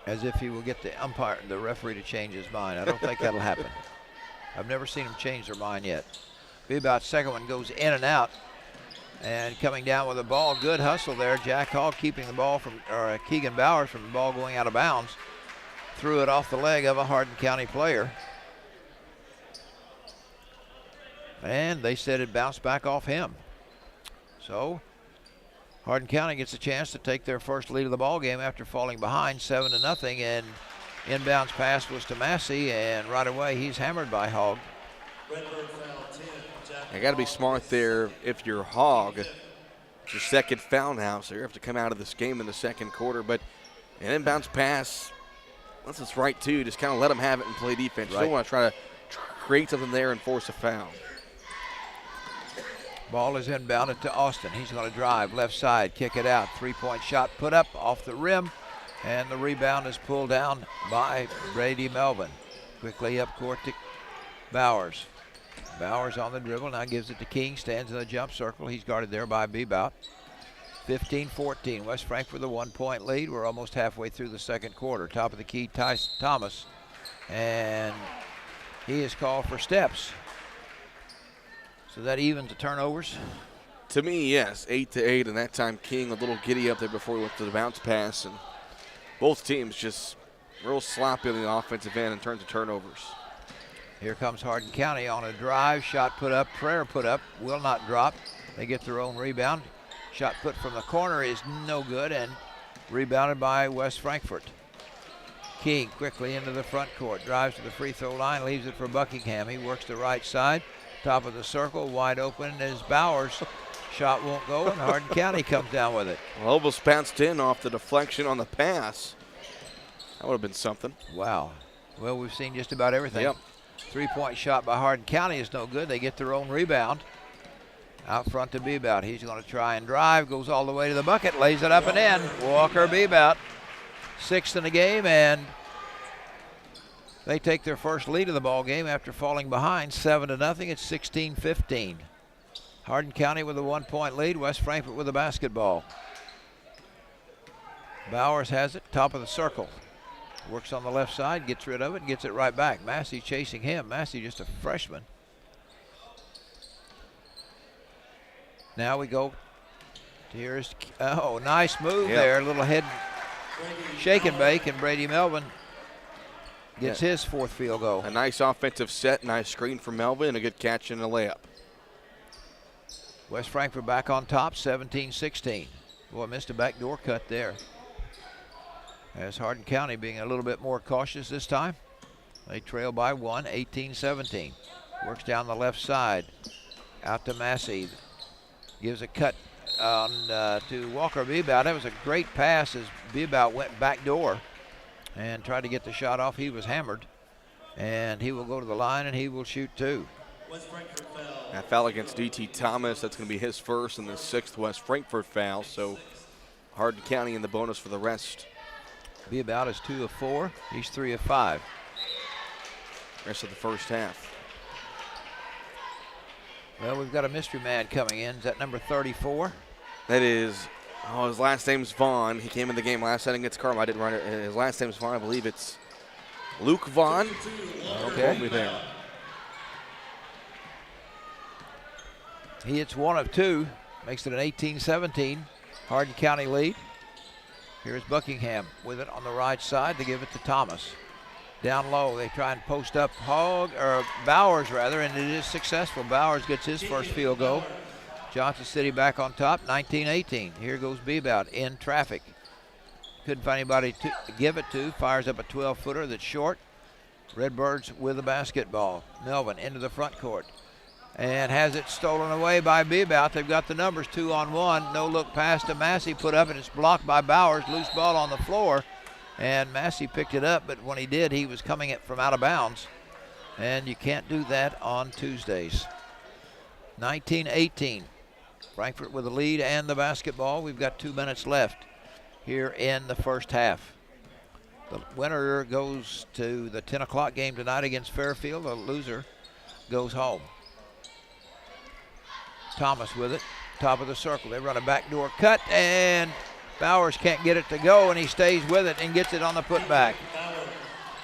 Speaker 2: As if he will get the referee to change his mind. I don't think that'll happen. I've never seen him change their mind yet. Bebout's second one goes in and out. And coming down with the ball, good hustle there. Jack Hogg keeping the ball from, or Keegan Bowers from the ball going out of bounds. Threw it off the leg of a Hardin County player. And they said it bounced back off him. So Hardin County gets a chance to take their first lead of the ball game after falling behind 7-0. And inbounds pass was to Massey, and right away he's hammered by Hogg.
Speaker 1: You got to be smart there if you're Hogg. It's your second foul now, so you have to come out of this game in the second quarter. But an inbounds pass, once it's right too, just kind of let them have it and play defense. You don't want to try to create something there and force a foul.
Speaker 2: Ball is inbounded to Austin. He's going to drive left side, kick it out. 3-point shot put up off the rim, and the rebound is pulled down by Brady Melvin. Quickly up court to Bowers. Bowers on the dribble, now gives it to King, stands in the jump circle. He's guarded there by Bebout. 15-14, West Frankfort with a 1-point lead. We're almost halfway through the second quarter. Top of the key, Tyson Thomas, and he is called for steps. So that evens the turnovers?
Speaker 1: To me, yes, 8-8, and that time King a little giddy up there before he went to the bounce pass, and both teams just real sloppy on the offensive end in terms of turnovers.
Speaker 2: Here comes Hardin County on a drive, shot put up, prayer put up, will not drop. They get their own rebound. Shot put from the corner is no good, and rebounded by West Frankfort. King quickly into the front court, drives to the free throw line, leaves it for Buckingham. He works the right side, top of the circle, wide open is Bowers. Shot won't go, and Hardin County comes down with it.
Speaker 1: Well, almost bounced in off the deflection on the pass. That would have been something.
Speaker 2: Wow. Well, we've seen just about everything.
Speaker 1: Yep.
Speaker 2: 3-point shot by Hardin County is no good. They get their own rebound. Out front to Bebout. He's going to try and drive. Goes all the way to the bucket. Lays it up and in. Walker Bebout. 6th in the game, and they take their first lead of the ball game after falling behind 7-0. It's 16-15. Hardin County with a 1-point lead. West Frankfort with the basketball. Bowers has it. Top of the circle. Works on the left side, gets rid of it, gets it right back. Massey chasing him. Massey just a freshman. Now we go. Here's, oh, nice move there. A little head shake and bake, and Brady Melvin gets his 4th field goal.
Speaker 1: A nice offensive set, nice screen from Melvin, and a good catch and a layup.
Speaker 2: West Frankfort back on top, 17-16. Boy, missed a backdoor cut there. As Hardin County being a little bit more cautious this time. They trail by 1, 18-17. Works down the left side. Out to Massey. Gives a cut on to Walker Bebout. That was a great pass as Bebout went back door and tried to get the shot off. He was hammered. And he will go to the line and he will shoot 2.
Speaker 1: That foul against D.T. Thomas. That's going to be his first and the 6th West Frankfort foul. So Hardin County in the bonus for the rest.
Speaker 2: Bebout is 2 of 4. He's 3 of 5.
Speaker 1: Rest of the first half.
Speaker 2: Well, we've got a mystery man coming in. Is that number 34?
Speaker 1: That is, his last name's Vaughn. He came in the game last night against Carmel. I didn't write it. His last name's Vaughn. I believe it's Luke Vaughn. Okay. Me there.
Speaker 2: He hits 1 of 2. Makes it an 18-17 Hardin County lead. Here's Buckingham with it on the right side to give it to Thomas. Down low, they try and post up Bowers rather, and it is successful. Bowers gets his first field goal. Johnson City back on top, 19-18. Here goes Bebout in traffic. Couldn't find anybody to give it to. Fires up a 12-footer that's short. Redbirds with the basketball. Melvin into the front court. And has it stolen away by Bebout. They've got the numbers 2-on-1. No look pass to Massey, put up, and it's blocked by Bowers. Loose ball on the floor. And Massey picked it up, but when he did, he was coming it from out of bounds. And you can't do that on Tuesdays. 19-18. Frankfort with the lead and the basketball. We've got 2 minutes left here in the first half. The winner goes to the 10 o'clock game tonight against Fairfield. The loser goes home. Thomas with it, top of the circle. They run a backdoor cut, and Bowers can't get it to go, and he stays with it and gets it on the putback.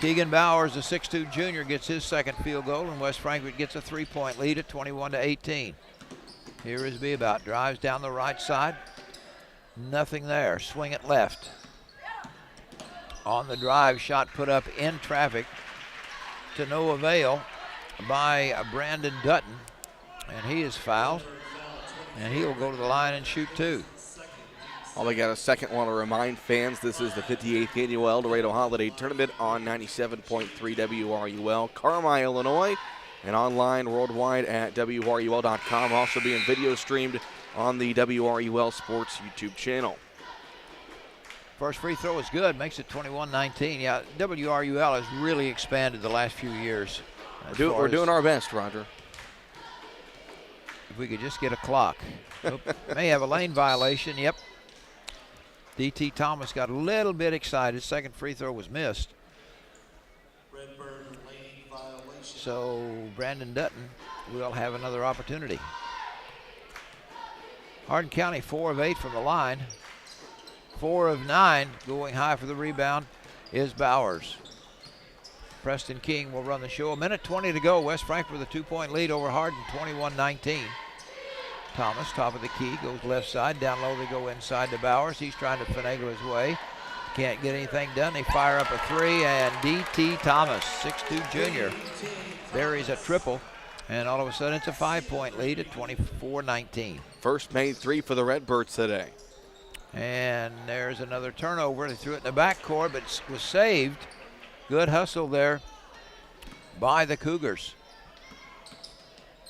Speaker 2: Keegan Bowers, the 6'2 junior, gets his second field goal, and West Frankfort gets a 3-point lead at 21-18. Here is Bebout, drives down the right side. Nothing there, swing it left. On the drive, shot put up in traffic to no avail by Brandon Dutton, and he is fouled, and he'll go to the line and shoot 2.
Speaker 1: Well, they got a second. Want to remind fans this is the 58th annual Eldorado Holiday Tournament on 97.3 WRUL, Carmi, Illinois, and online worldwide at WRUL.com. Also being video streamed on the WRUL Sports YouTube channel.
Speaker 2: First free throw is good, makes it 21-19. Yeah, WRUL has really expanded the last few years.
Speaker 1: We're doing our best, Roger.
Speaker 2: If we could just get a clock. May have a lane violation, yep. D.T. Thomas got a little bit excited. Second free throw was missed. So Brandon Dutton will have another opportunity. Hardin County 4 of 8 from the line. 4 of 9 going high for the rebound is Bowers. Preston King will run the show. 1:20 to go. West Frankfort with a 2-point lead over Hardin, 21-19. Thomas, top of the key, goes left side. Down low, they go inside to Bowers. He's trying to finagle his way. Can't get anything done. They fire up a 3, and D.T. Thomas, 6'2 junior, buries a triple. And all of a sudden, it's a 5-point lead at 24-19.
Speaker 1: First made 3 for the Redbirds today.
Speaker 2: And there's another turnover. They threw it in the backcourt, but it was saved. Good hustle there by the Cougars.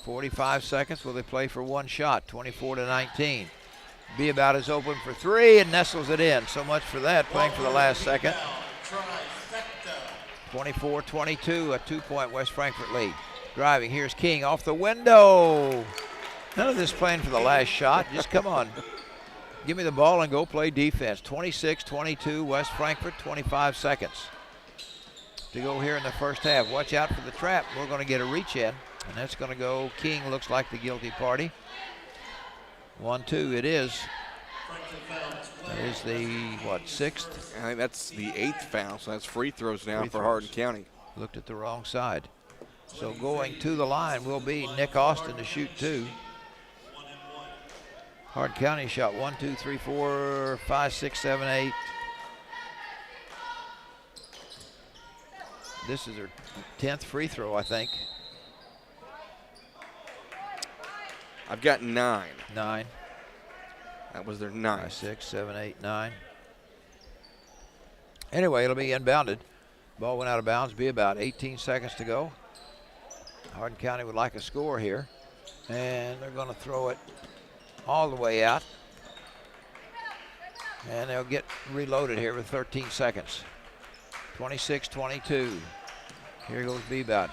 Speaker 2: 45 seconds. Will they play for one shot? 24-19. Bebout is open for 3 and nestles it in. So much for that, playing for the last second. 24-22, a 2-point West Frankfort lead. Driving, here's King off the window. None of this playing for the last shot. Just come on. Give me the ball and go play defense. 26-22, West Frankfort, 25 seconds to go here in the first half. Watch out for the trap. We're going to get a reach in, and that's going to go. King looks like the guilty party. 1-2 it is. That is the, 6th?
Speaker 1: I think that's the 8th foul, so that's free throws now for Hardin County.
Speaker 2: Looked at the wrong side. So going to the line will be Nick Austin to shoot 2. Hardin County shot 1, 2, 3, 4, 5, 6, 7, 8. This is their 10th free throw, I think.
Speaker 1: I've got 9.
Speaker 2: 9.
Speaker 1: That was their 9th.
Speaker 2: 5, 6, 7, 8, 9. Anyway, it'll be inbounded. Ball went out of bounds. Be about 18 seconds to go. Hardin County would like a score here. And they're going to throw it all the way out. And they'll get reloaded here with 13 seconds. 26-22. Here goes Bebout.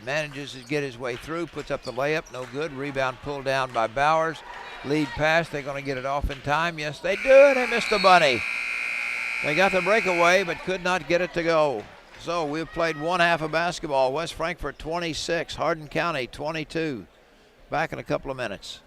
Speaker 2: Manages to get his way through, puts up the layup, no good. Rebound pulled down by Bowers. Lead pass, they're going to get it off in time. Yes, they do, they missed the bunny. They got the breakaway, but could not get it to go. So we've played one half of basketball. West Frankfort 26, Hardin County 22. Back in a couple of minutes.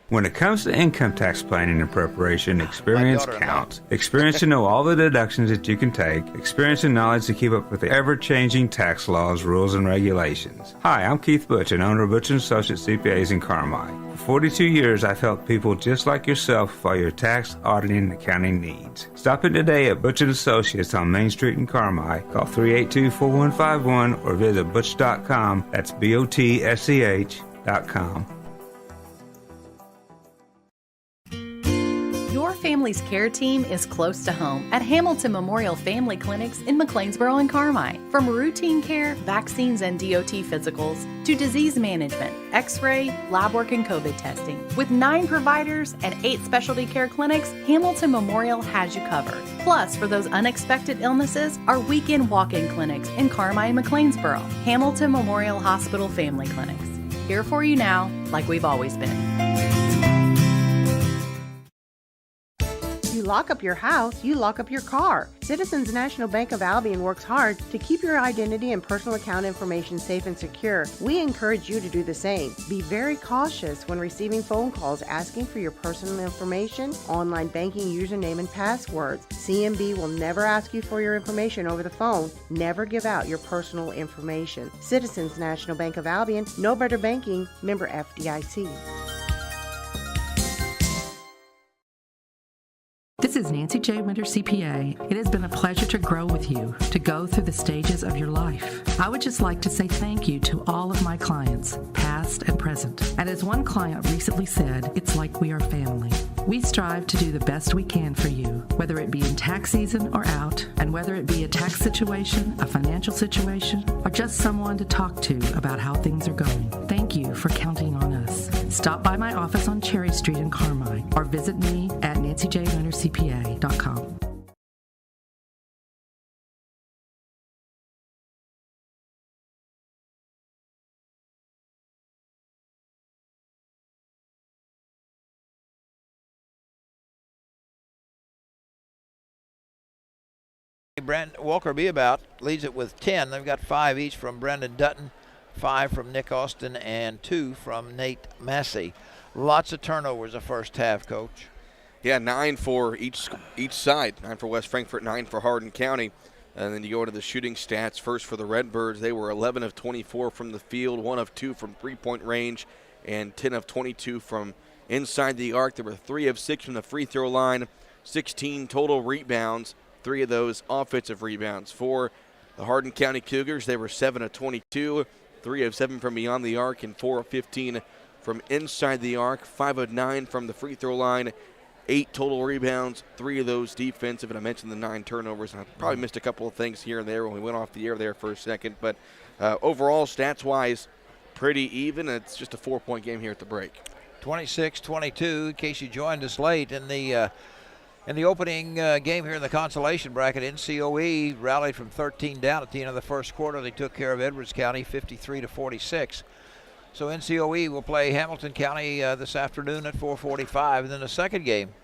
Speaker 6: When it comes to income tax planning and preparation, experience counts. Experience to know all the deductions that you can take. Experience and knowledge to keep up with the ever-changing tax laws, rules, and regulations. Hi, I'm Keith Butch, and owner of Butch & Associates CPAs in Carmi. For 42 years, I've helped people just like yourself with all your tax, auditing, and accounting needs. Stop in today at Butch & Associates on Main Street in Carmi. Call 382-4151 or visit butch.com. That's BOTSCH.com.
Speaker 7: family's care team is close to home at Hamilton Memorial Family Clinics in McLeansboro and Carmine. From routine care, vaccines, and DOT physicals to disease management, x-ray, lab work, and COVID testing. With 9 providers and 8 specialty care clinics, Hamilton Memorial has you covered. Plus, for those unexpected illnesses, our weekend walk-in clinics in Carmine and McLeansboro. Hamilton Memorial Hospital Family Clinics. Here for you now, like we've always been.
Speaker 8: You lock up your house, you lock up your car. Citizens National Bank of Albion works hard to keep your identity and personal account information safe and secure. We encourage you to do the same. Be very cautious when receiving phone calls asking for your personal information, online banking username and passwords. CNB will never ask you for your information over the phone. Never give out your personal information. Citizens National Bank of Albion, no better banking, member FDIC.
Speaker 9: This is Nancy J. Winter, CPA. It has been a pleasure to grow with you, to go through the stages of your life. I would just like to say thank you to all of my clients, past and present. And as one client recently said, it's like we are family. We strive to do the best we can for you, whether it be in tax season or out, and whether it be a tax situation, a financial situation, or just someone to talk to about how things are going. Thank you for counting on us. Stop by my office on Cherry Street in Carmine, or visit me at nancyjwintercpa.com.
Speaker 2: Brent Walker Beabout leads it with 10. They've got 5 each from Brendan Dutton, 5 from Nick Austin, and 2 from Nate Massey. Lots of turnovers the first half, Coach.
Speaker 1: Yeah, 9 for each side. 9 for West Frankfort, 9 for Hardin County. And then you go into the shooting stats. First for the Redbirds, they were 11 of 24 from the field, 1 of 2 from three-point range, and 10 of 22 from inside the arc. There were 3 of 6 from the free throw line, 16 total rebounds, 3 of those offensive rebounds. For the Hardin County Cougars, they were 7 of 22, 3 of 7 from beyond the arc, and 4 of 15 from inside the arc, 5 of 9 from the free throw line, 8 total rebounds, 3 of those defensive, and I mentioned the 9 turnovers, and I probably missed a couple of things here and there when we went off the air there for a second, but overall, stats-wise, pretty even. It's just a 4-point game here at the break.
Speaker 2: 26-22, in case you joined us late in the opening game here in the consolation bracket. NCOE rallied from 13 down at the end of the first quarter. They took care of Edwards County 53-46. So NCOE will play Hamilton County this afternoon at 4:45. And then the second game,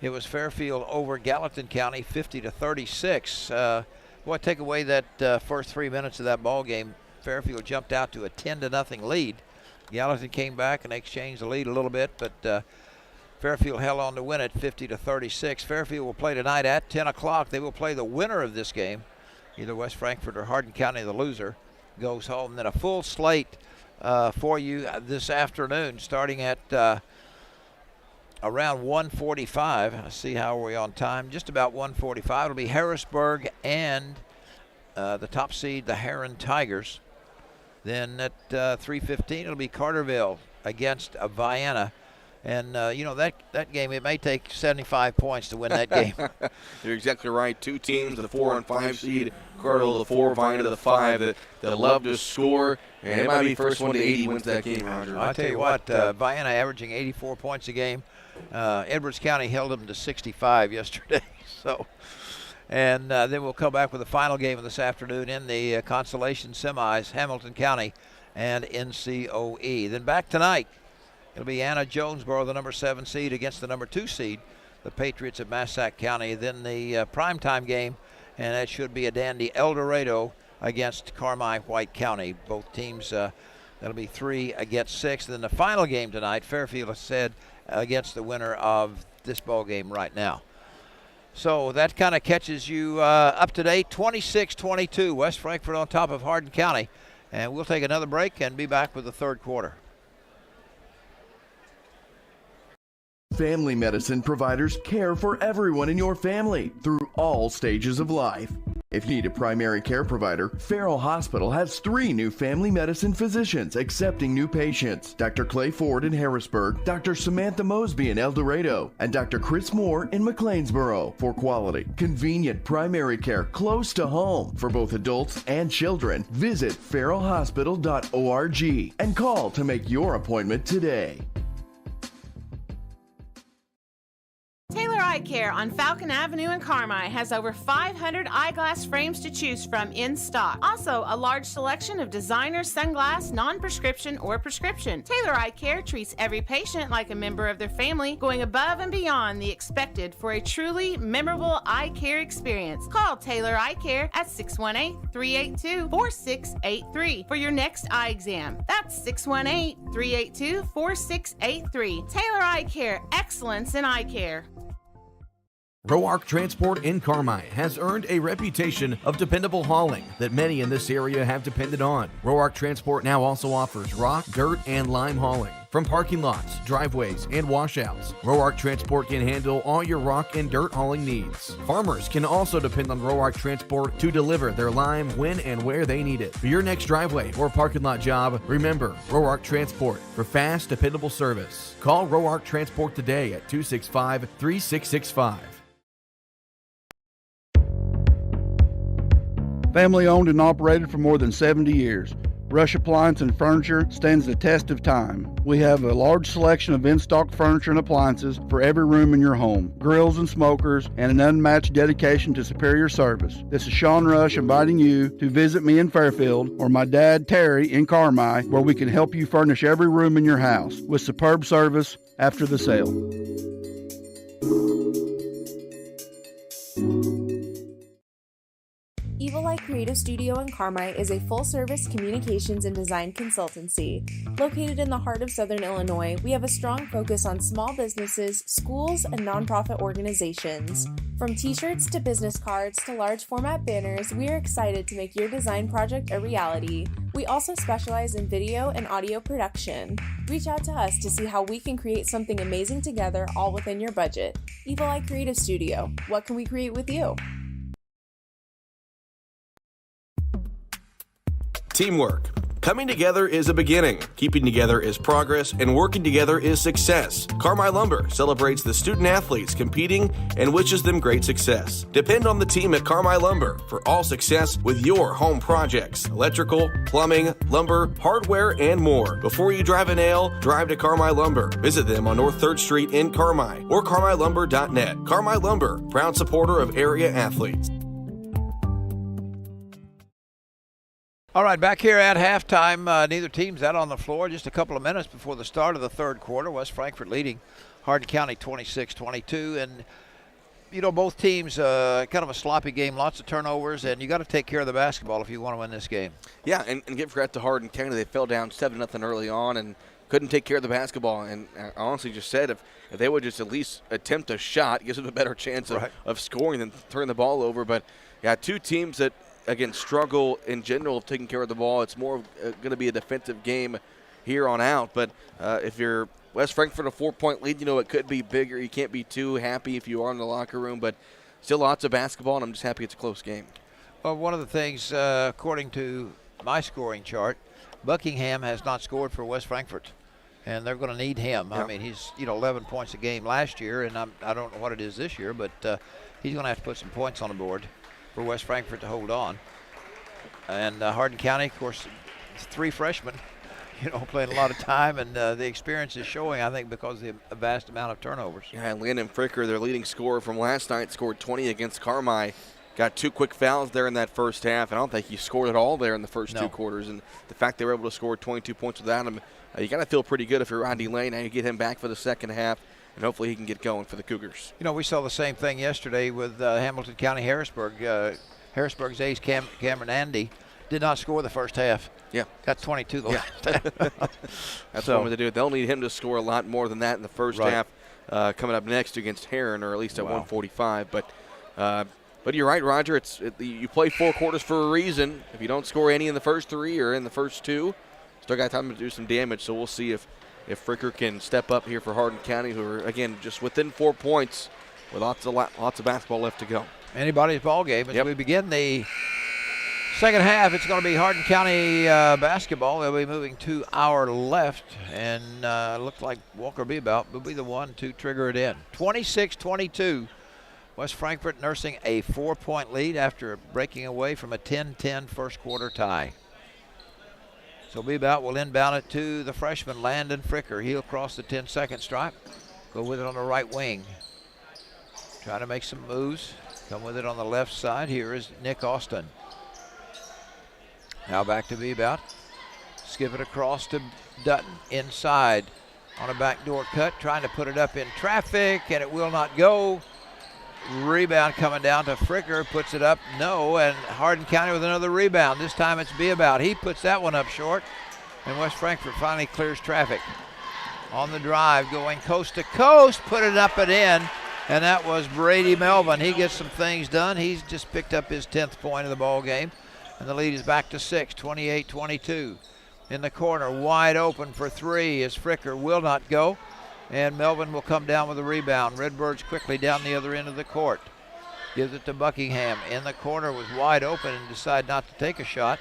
Speaker 2: it was Fairfield over Gallatin County 50-36. Boy, take away that first 3 minutes of that ball game. Fairfield jumped out to a 10-0 lead. Gallatin came back and they exchanged the lead a little bit, but Fairfield held on to win it 50-36. Fairfield will play tonight at 10 o'clock. They will play the winner of this game, either West Frankfort or Hardin County. The loser goes home. And then a full slate for you this afternoon, starting at around 1:45. Let's see how are we on time. Just about 1:45. It'll be Harrisburg and the top seed, the Heron Tigers. Then at 3:15, it'll be Carterville against Vienna. And, that game, it may take 75 points to win that game.
Speaker 1: You're exactly right. 2 teams, the 4 and 5 seed, Cardinal the 4, Vienna the 5, that love to score. And it might be first one to 80 wins that game, Roger.
Speaker 2: I'll tell you what, Vienna averaging 84 points a game. Edwards County held them to 65 yesterday. And then we'll come back with the final game of this afternoon in the consolation semis, Hamilton County and NCOE. Then back tonight. It'll be Anna Jonesboro, the number 7 seed, against the number 2 seed, the Patriots of Massac County. Then the primetime game, and that should be a dandy, Eldorado against Carmine White County. Both teams, that'll be 3 against 6. Then the final game tonight, Fairfield has said, against the winner of this ball game right now. So that kind of catches you up to date. 26-22, West Frankfort on top of Hardin County. And we'll take another break and be back with the third quarter.
Speaker 4: Family medicine providers care for everyone in your family through all stages of life. If you need a primary care provider, Farrell Hospital has 3 new family medicine physicians accepting new patients. Dr. Clay Ford in Harrisburg, Dr. Samantha Mosby in Eldorado, and Dr. Chris Moore in McLeansboro for quality, convenient primary care close to home for both adults and children. Visit farrellhospital.org and call to make your appointment today.
Speaker 10: Taylor Eye Care on Falcon Avenue in Carmi has over 500 eyeglass frames to choose from in stock. Also, a large selection of designer sunglass, non-prescription or prescription. Taylor Eye Care treats every patient like a member of their family, going above and beyond the expected for a truly memorable eye care experience. Call Taylor Eye Care at 618-382-4683 for your next eye exam. That's 618-382-4683. Taylor Eye Care, excellence in eye care.
Speaker 11: Roark Transport in Carmi has earned a reputation of dependable hauling that many in this area have depended on. Roark Transport now also offers rock, dirt, and lime hauling. From parking lots, driveways, and washouts, Roark Transport can handle all your rock and dirt hauling needs. Farmers can also depend on Roark Transport to deliver their lime when and where they need it. For your next driveway or parking lot job, remember Roark Transport for fast, dependable service. Call Roark Transport today at 265-3665.
Speaker 12: Family owned and operated for more than 70 years. Rush Appliance and Furniture stands the test of time. We have a large selection of in-stock furniture and appliances for every room in your home, grills and smokers, and an unmatched dedication to superior service. This is Sean Rush inviting you to visit me in Fairfield or my dad Terry in Carmi, where we can help you furnish every room in your house with superb service after the sale.
Speaker 13: Evil Eye Creative Studio in Carmi is a full-service communications and design consultancy. Located in the heart of Southern Illinois, we have a strong focus on small businesses, schools, and nonprofit organizations. From t-shirts to business cards to large format banners, we are excited to make your design project a reality. We also specialize in video and audio production. Reach out to us to see how we can create something amazing together, all within your budget. Evil Eye Creative Studio. What can we create with you?
Speaker 11: Teamwork. Coming together is a beginning, keeping together is progress, and working together is success. Carmi Lumber celebrates the student athletes competing and wishes them great success. Depend on the team at Carmi Lumber for all success with your home projects, electrical, plumbing, lumber, hardware, and more. Before you drive a nail, drive to Carmi Lumber. Visit them on North 3rd Street in Carmi or carmilumber.net. Carmi Lumber, proud supporter of area athletes.
Speaker 2: All right, back here at halftime, neither team's out on the floor. Just a couple of minutes before the start of the third quarter. West Frankfort leading Hardin County 26-22. And, you know, both teams, kind of a sloppy game, lots of turnovers, and you got to take care of the basketball if you want to win this game.
Speaker 1: Yeah, and give credit to Hardin County. They fell down 7-0 early on and couldn't take care of the basketball. And I honestly just said if they would just at least attempt a shot, it gives them a better chance of scoring than turning the ball over. But, yeah, two teams that – again, struggle in general of taking care of the ball. It's more going to be a defensive game here on out. But if you're West Frankfort a 4-point lead, you know it could be bigger. You can't be too happy if you are in the locker room. But still lots of basketball, and I'm just happy it's a close game.
Speaker 2: Well, one of the things, according to my scoring chart, Buckingham has not scored for West Frankfort, and they're going to need him. Yeah. I mean, he's 11 points a game last year, and I don't know what it is this year, but he's going to have to put some points on the board for West Frankfort to hold on. And Hardin County, of course, 3 freshmen, playing a lot of time, and the experience is showing, I think, because of the vast amount of turnovers.
Speaker 1: Yeah, and Landon Fricker, their leading scorer from last night, scored 20 against Carmi. Got 2 quick fouls there in that first half. I don't think he scored at all there in the first 2 quarters. And the fact they were able to score 22 points without him, you got to feel pretty good if you're Rodney Lane. Now you get him back for the second half, and hopefully he can get going for the Cougars.
Speaker 2: We saw the same thing yesterday with Hamilton County Harrisburg. Harrisburg's ace Cameron Andy did not score the first half.
Speaker 1: Yeah.
Speaker 2: Got 22 the last half.
Speaker 1: That's what they do. They'll need him to score a lot more than that in the first half coming up next against Heron, or at least at 145. But you're right, Roger. You play 4 quarters for a reason. If you don't score any in the first 3 or in the first 2, still got time to do some damage. So we'll see if Fricker can step up here for Hardin County, who are, again, just within 4 points with lots of basketball left to go.
Speaker 2: anybody's ball game as we begin the second half. It's going to be Hardin County basketball. They'll be moving to our left, and looks like Walker Beabout will be the one to trigger it in. 26-22. West Frankfort nursing a 4-point lead after breaking away from a 10-10 first quarter tie. So Beabout will inbound it to the freshman Landon Fricker. He'll cross the 10-second stripe, go with it on the right wing. Trying to make some moves. Come with it on the left side. Here is Nick Austin. Now back to Beabout. Skip it across to Dutton. Inside on a backdoor cut. Trying to put it up in traffic, and it will not go. Rebound coming down to Fricker. Puts it up. No, and Hardin County with another rebound. This time it's Beabout. He puts that one up short, and West Frankfort finally clears traffic. On the drive, going coast to coast. Put it up and in. And that was Brady Melvin. He gets some things done. He's just picked up his 10th point of the ball game. And the lead is back to 6, 28-22. In the corner, wide open for three as Fricker will not go. And Melvin will come down with a rebound. Redbirds quickly down the other end of the court. Gives it to Buckingham. In the corner was wide open and decided not to take a shot.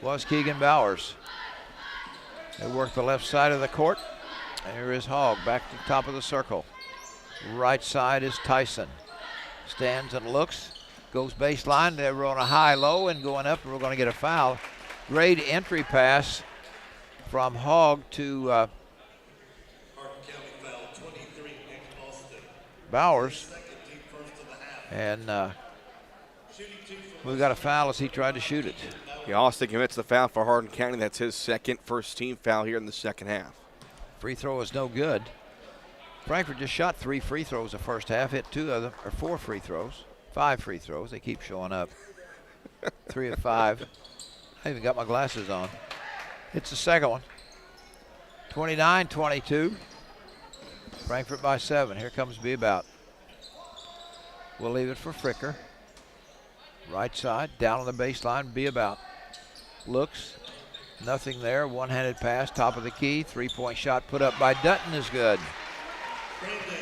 Speaker 2: Was Keegan Bowers. They work the left side of the court. Here is Hogg back to the top of the circle. Right side is Tyson. Stands and looks. Goes baseline. They were on a high-low and going up, and we're going to get a foul. Great entry pass from Hogg to Bowers. And we got a foul as he tried to shoot it.
Speaker 1: Yeah, Austin commits the foul for Hardin County. That's his second first-team foul here in the second half.
Speaker 2: Free throw is no good. Frankfort just shot 3 free throws the first half, hit 2 of them, or 4 free throws, 5 free throws. They keep showing up. 3 of 5. I even got my glasses on. It's the second one. 29-22. Frankfort by 7. Here comes Beabout. We'll leave it for Fricker. Right side, down on the baseline, Beabout. Looks, nothing there. One-handed pass, top of the key. 3-point shot put up by Dutton is good.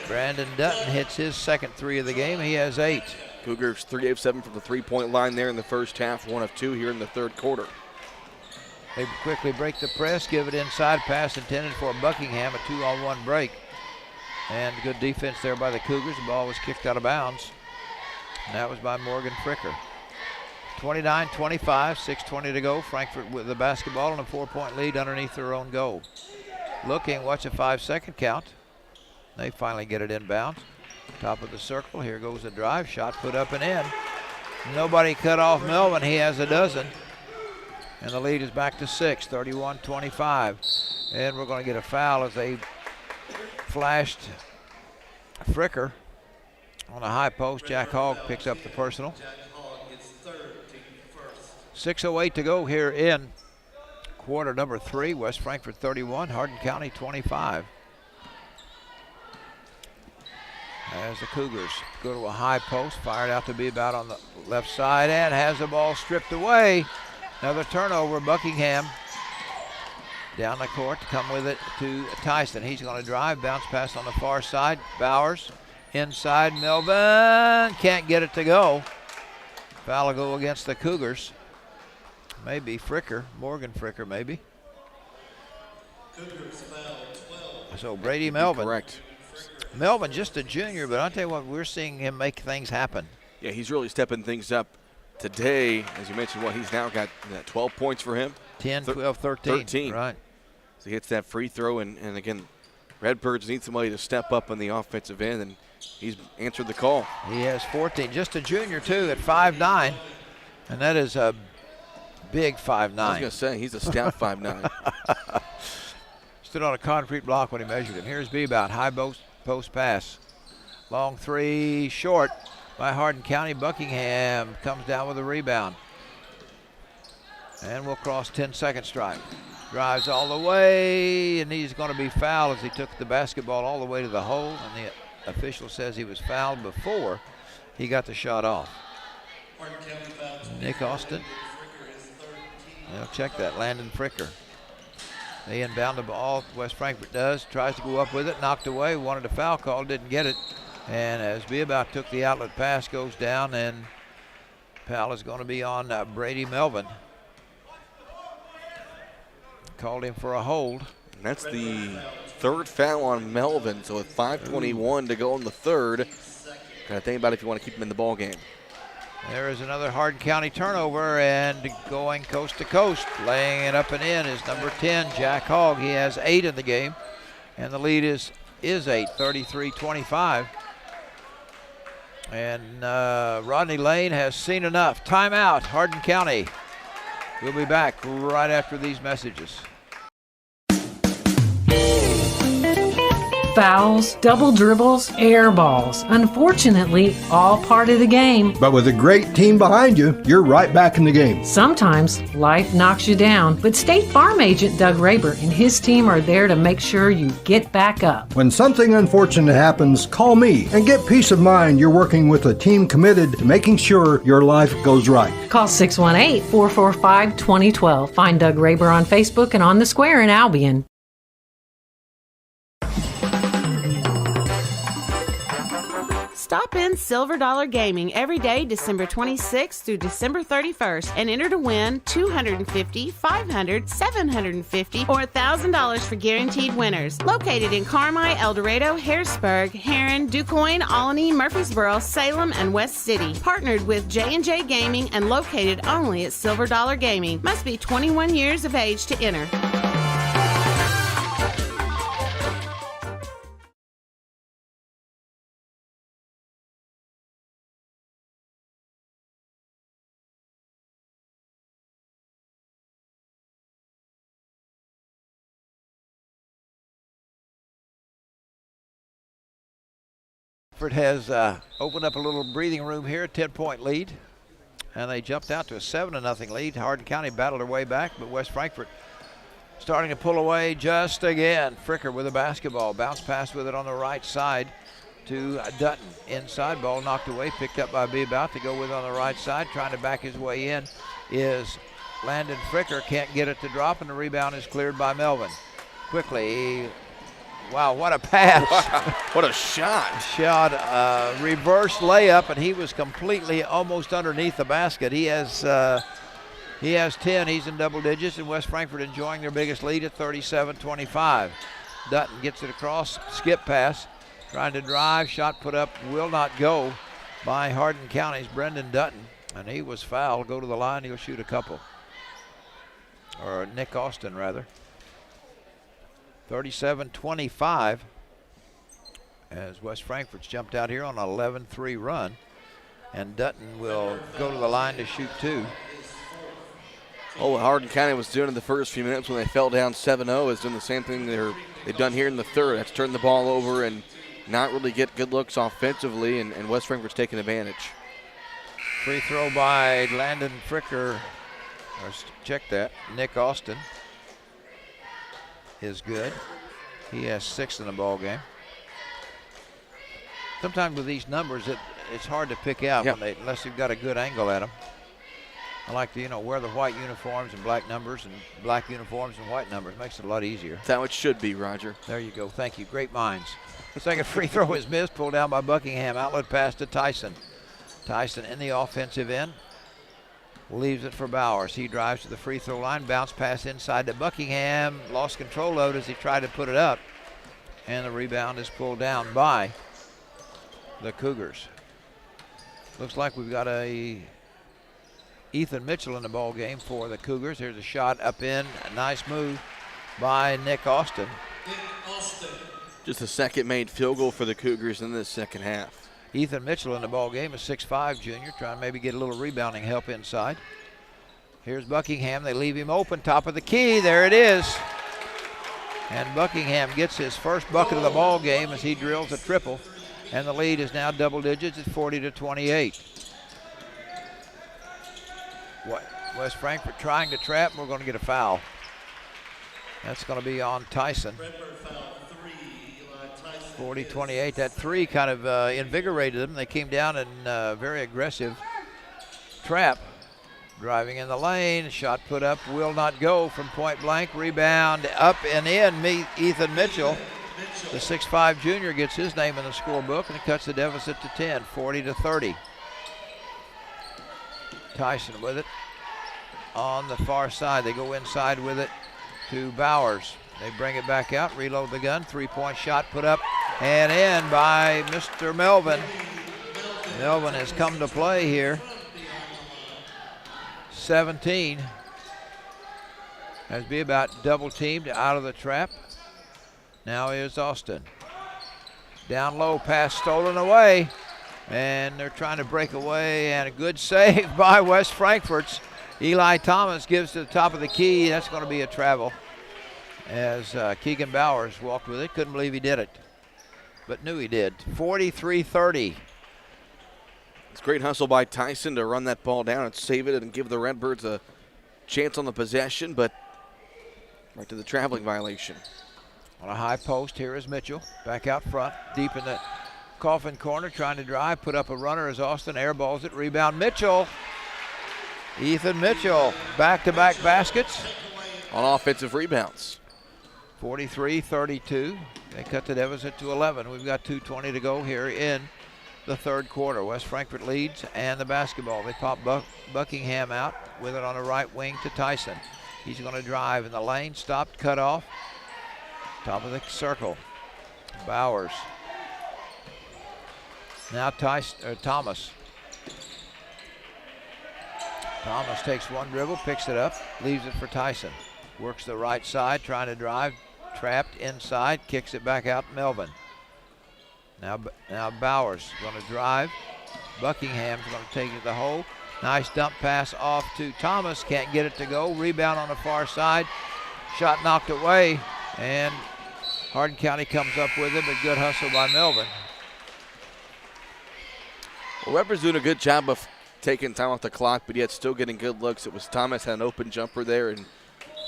Speaker 2: Brandon Dutton hits his second 3 of the game. He has 8.
Speaker 1: Cougars 3 of 7 from the 3-point line there in the first half, 1 of 2 here in the third quarter.
Speaker 2: They quickly break the press, give it inside, pass intended for Buckingham, a 2-on-1 break. And good defense there by the Cougars. The ball was kicked out of bounds. And that was by Morgan Fricker. 29-25, 6:20 to go. Frankfort with the basketball and a 4-point lead underneath their own goal. Looking, watch a 5-second count. They finally get it inbound. Top of the circle, here goes the drive. Shot put up and in. Nobody cut off Melvin, he has a dozen. And the lead is back to 6, 31-25. And we're going to get a foul as they flashed Fricker on a high post. Jack Hogg picks up the personal. 6:08 to go here in quarter number 3. West Frankfort 31, Hardin County 25. As the Cougars go to a high post, fired out to Beabout on the left side and has the ball stripped away. Another turnover, Buckingham down the court to come with it to Tyson. He's going to drive, bounce pass on the far side. Bowers inside, Melvin can't get it to go. Foul will go against the Cougars. Maybe Fricker, Morgan Fricker maybe. So Brady Melvin.
Speaker 1: Correct.
Speaker 2: Melvin, just a junior, but I'll tell you what, we're seeing him make things happen.
Speaker 1: Yeah, he's really stepping things up today. As you mentioned, he's now got 12 points for him.
Speaker 2: 10, 12, 13. Right.
Speaker 1: So he hits that free throw, and again, Redbirds need somebody to step up on the offensive end, and he's answered the call.
Speaker 2: He has 14. Just a junior, too, at 5'9", and that is a big 5'9".
Speaker 1: I was going to say, he's a stout 5'9".
Speaker 2: Stood on a concrete block when he measured him. Here's Beabout, high post pass. Long 3, short by Hardin County. Buckingham comes down with a rebound. And we'll cross 10-second strike. Drives all the way, and he's going to be fouled as he took the basketball all the way to the hole, and the official says he was fouled before he got the shot off. Nick Austin. They'll check that, Landon Fricker. They inbound the ball, West Frankfort does, tries to go up with it, knocked away, wanted a foul call, didn't get it. And as Beabout took the outlet pass, goes down, and foul is going to be on Brady Melvin. Called him for a hold.
Speaker 1: And that's the third foul on Melvin, so with 5:21 to go in the third, gotta think about if you want to keep him in the ball game.
Speaker 2: There is another Hardin County turnover, and going coast to coast, laying it up and in is number 10, Jack Hogg. He has 8 in the game, and the lead is 8, 33-25. And Rodney Lane has seen enough. Timeout, Hardin County. We'll be back right after these messages.
Speaker 5: Fouls, double dribbles, air balls. Unfortunately, all part of the game.
Speaker 14: But with a great team behind you, you're right back in the game.
Speaker 5: Sometimes life knocks you down, but State Farm agent Doug Raber and his team are there to make sure you get back up.
Speaker 14: When something unfortunate happens, call me and get peace of mind you're working with a team committed to making sure your life goes right.
Speaker 5: Call 618-445-2012. Find Doug Raber on Facebook and on the Square in Albion.
Speaker 10: Stop in Silver Dollar Gaming every day December 26th through December 31st and enter to win $250, $500, $750, or $1,000 for guaranteed winners. Located in Carmi, Eldorado, Harrisburg, Heron, DuQuoin, Alany, Murfreesboro, Salem, and West City. Partnered with J&J Gaming and located only at Silver Dollar Gaming. Must be 21 years of age to enter.
Speaker 2: Frankfort has opened up a little breathing room here, 10-point lead. And they jumped out to a 7-0 lead. Hardin County battled their way back, but West Frankfort starting to pull away just again. Fricker with a basketball. Bounce pass with it on the right side to Dutton. Inside ball knocked away, picked up by Beabout to go with on the right side. Trying to back his way in is Landon Fricker. Can't get it to drop, and the rebound is cleared by Melvin. Quickly. Wow, what a pass.
Speaker 1: Wow, what a shot.
Speaker 2: Reverse layup, and he was completely almost underneath the basket. He has 10. He's in double digits, and West Frankfort enjoying their biggest lead at 37-25. Dutton gets it across, skip pass, trying to drive, shot put up, will not go by Hardin County's Brendan Dutton, and he was fouled. Go to the line, he'll shoot a couple. Or Nick Austin, rather. 37-25 as West Frankfort's jumped out here on an 11-3 run, and Dutton will go to the line to shoot 2.
Speaker 1: Oh, what Hardin County was doing in the first few minutes when they fell down 7-0 is doing the same thing they've done here in the third. That's turn the ball over and not really get good looks offensively, and West Frankfort's taking advantage.
Speaker 2: Free throw by Landon Fricker. Check that. Nick Austin is good. He has 6 in the ball game. Sometimes with these numbers, it's hard to pick out unless you've got a good angle at them. I like to, wear the white uniforms and black numbers and black uniforms and white numbers. Makes it a lot easier.
Speaker 1: That's how it should be, Roger.
Speaker 2: There you go. Thank you. Great minds. Second free throw is missed. Pulled down by Buckingham. Outlet pass to Tyson. Tyson in the offensive end. Leaves it for Bowers. He drives to the free throw line. Bounce pass inside to Buckingham. Lost control of it as he tried to put it up. And the rebound is pulled down by the Cougars. Looks like we've got a Ethan Mitchell in the ball game for the Cougars. Here's a shot up in. A nice move by Nick Austin.
Speaker 1: Just a second made field goal for the Cougars in this second half.
Speaker 2: Ethan Mitchell in the ball game, a 6'5" junior, trying to maybe get a little rebounding help inside. Here's Buckingham. They leave him open, top of the key. There it is. And Buckingham gets his first bucket of the ball game as he drills a triple. And the lead is now double digits at 40-28. West Frankfort trying to trap, and we're going to get a foul. That's going to be on Tyson. 40-28. That 3 kind of invigorated them. They came down in very aggressive trap. Driving in the lane, shot put up, will not go from point blank. Rebound up and in, Ethan Mitchell. The 6'5 junior gets his name in the scorebook, and it cuts the deficit to 10, 40-30. Tyson with it on the far side. They go inside with it to Bowers. They bring it back out, reload the gun. 3-point shot put up and in by Mr. Melvin. Melvin has come to play here. 17. Has be about double teamed out of the trap. Now here's Austin. Down low, pass stolen away. And they're trying to break away, and a good save by West Frankfort's. Eli Thomas gives to the top of the key. That's going to be a travel as Keegan Bowers walked with it. Couldn't believe he did it, but knew he did. 43-30.
Speaker 1: It's great hustle by Tyson to run that ball down and save it and give the Redbirds a chance on the possession, but right to the traveling violation.
Speaker 2: On a high post, here is Mitchell. Back out front, deep in the Coffin corner, trying to drive, put up a runner as Austin airballs it. Rebound Mitchell. Ethan Mitchell, back-to-back baskets.
Speaker 1: On offensive rebounds.
Speaker 2: 43-32. They cut the deficit to 11. We've got 2:20 to go here in the third quarter. West Frankfort leads and the basketball. They pop Buckingham out with it on the right wing to Tyson. He's going to drive in the lane, stopped, cut off. Top of the circle. Bowers. Now Thomas. Thomas takes one dribble, picks it up, leaves it for Tyson. Works the right side, trying to drive, trapped inside, kicks it back out Melvin. Now Bowers going to drive. Buckingham's going to take it to the hole. Nice dump pass off to Thomas, can't get it to go. Rebound on the far side. Shot knocked away, and Hardin County comes up with it, but good hustle by Melvin.
Speaker 1: Well, Weber's doing a good job of taking time off the clock, but yet still getting good looks. It was Thomas had an open jumper there and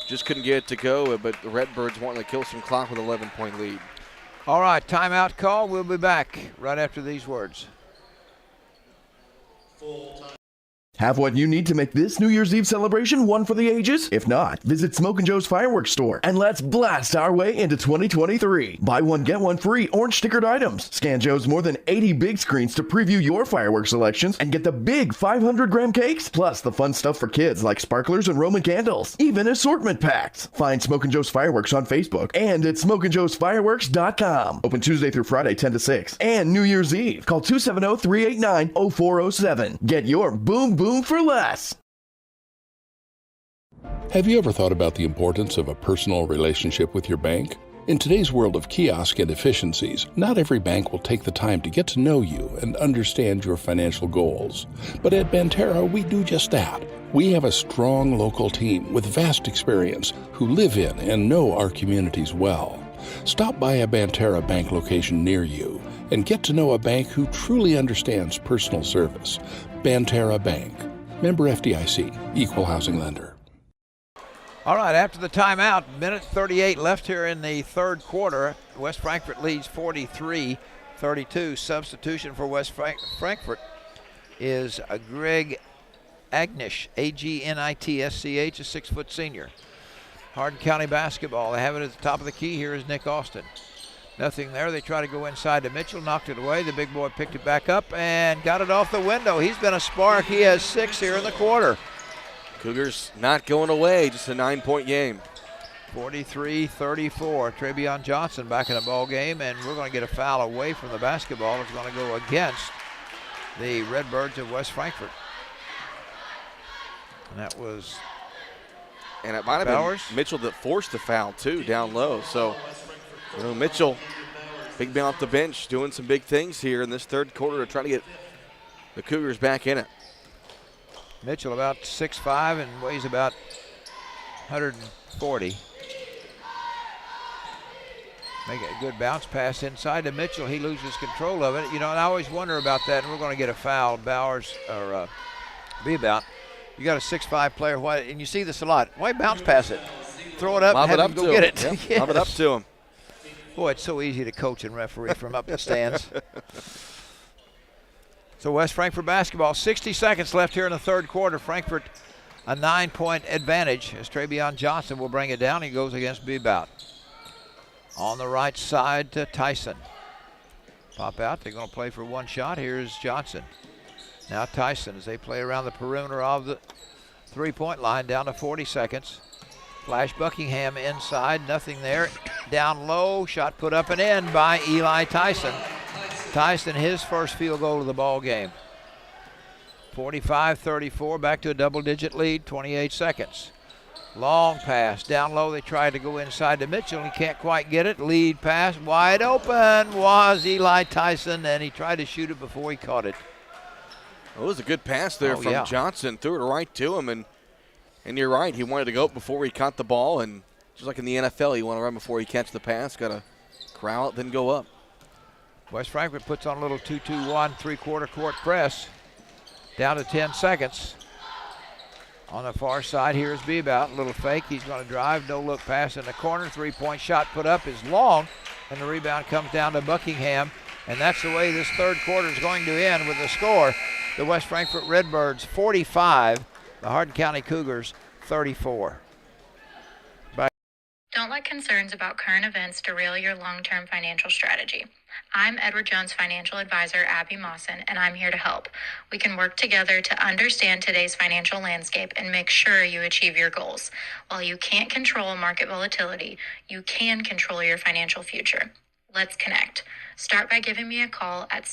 Speaker 1: just couldn't get it to go, but the Redbirds wanting to kill some clock with an 11-point lead.
Speaker 2: All right, timeout call. We'll be back right after these words.
Speaker 4: Have what you need to make this New Year's Eve celebration one for the ages? If not, visit Smokin' Joe's Fireworks Store and let's blast our way into 2023. Buy one, get one free orange stickered items. Scan Joe's more than 80 big screens to preview your fireworks selections and get the big 500-gram cakes, plus the fun stuff for kids like sparklers and Roman candles, even assortment packs. Find Smokin' Joe's Fireworks on Facebook and at SmokinJoesFireworks.com. Open Tuesday through Friday 10 to 6 and New Year's Eve. Call 270-389-0407. Get your boom boom for less.
Speaker 15: Have you ever thought about the importance of a personal relationship with your bank? In today's world of kiosk and efficiencies, not every bank will take the time to get to know you and understand your financial goals. But at Banterra, we do just that. We have a strong local team with vast experience who live in and know our communities well. Stop by a Banterra bank location near you and get to know a bank who truly understands personal service. Banterra Bank. Member FDIC. Equal housing lender.
Speaker 2: All right, after the timeout, minute 38 left here in the third quarter. West Frankfort leads 43-32. Substitution for West Frankfort is a Greg Agnish, Agnitsch, a 6-foot senior. Hardin County basketball. They have it at the top of the key. Here is Nick Austin. Nothing there. They try to go inside to Mitchell, knocked it away. The big boy picked it back up and got it off the window. He's been a spark. He has 6 here in the quarter.
Speaker 1: Cougars not going away, just a 9-point game.
Speaker 2: 43-34. Travion Johnson back in the ball game, and we're going to get a foul away from the basketball. It's going to go against the Redbirds of West Frankfort. And that was
Speaker 1: And it might have
Speaker 2: Bowers.
Speaker 1: been Mitchell that forced the foul, too, down low. So, you know, Mitchell, big man off the bench, doing some big things here in this third quarter to try to get the Cougars back in it.
Speaker 2: Mitchell about 6'5" and weighs about 140. Make a good bounce pass inside to Mitchell. He loses control of it. You know, and I always wonder about that, and we're going to get a foul. Bowers, or be about. You got a 6'5" player, why, and you see this a lot. Why bounce pass it? Throw it up and have him go get it.
Speaker 1: Yep. Yes. Lob it up to him.
Speaker 2: Boy, it's so easy to coach and referee from up the stands. So West Frankfort basketball, 60 seconds left here in the third quarter. Frankfort a 9-point advantage as Travion Johnson will bring it down. He goes against Bebout. On the right side to Tyson. Pop out, they're gonna play for one shot. Here's Johnson. Now Tyson as they play around the perimeter of the three-point line, down to 40 seconds. Flash Buckingham inside, nothing there. Down low, shot put up and in by Eli Tyson. Tyson, his first field goal of the ball game. 45-34, back to a double-digit lead, 28 seconds. Long pass, down low, they tried to go inside to Mitchell, he can't quite get it. Lead pass, wide open was Eli Tyson, and he tried to shoot it before he caught it.
Speaker 1: It was a good pass there from Johnson, threw it right to him, and you're right, he wanted to go up before he caught the ball, and just like in the NFL, you want to run before you catch the pass, got to corral it, then go up.
Speaker 2: West Frankfort puts on a little 2-2-1 three-quarter court press. Down to 10 seconds. On the far side, here's Bebout. Little fake. He's going to drive. No look pass in the corner. Three-point shot put up is long. And the rebound comes down to Buckingham. And that's the way this third quarter is going to end with the score. The West Frankfort Redbirds 45. The Hardin County Cougars 34.
Speaker 16: Don't let concerns about current events derail your long-term financial strategy. I'm Edward Jones Financial Advisor Abby Mawson, and I'm here to help. We can work together to understand today's financial landscape and make sure you achieve your goals. While you can't control market volatility, you can control your financial future. Let's connect. Start by giving me a call at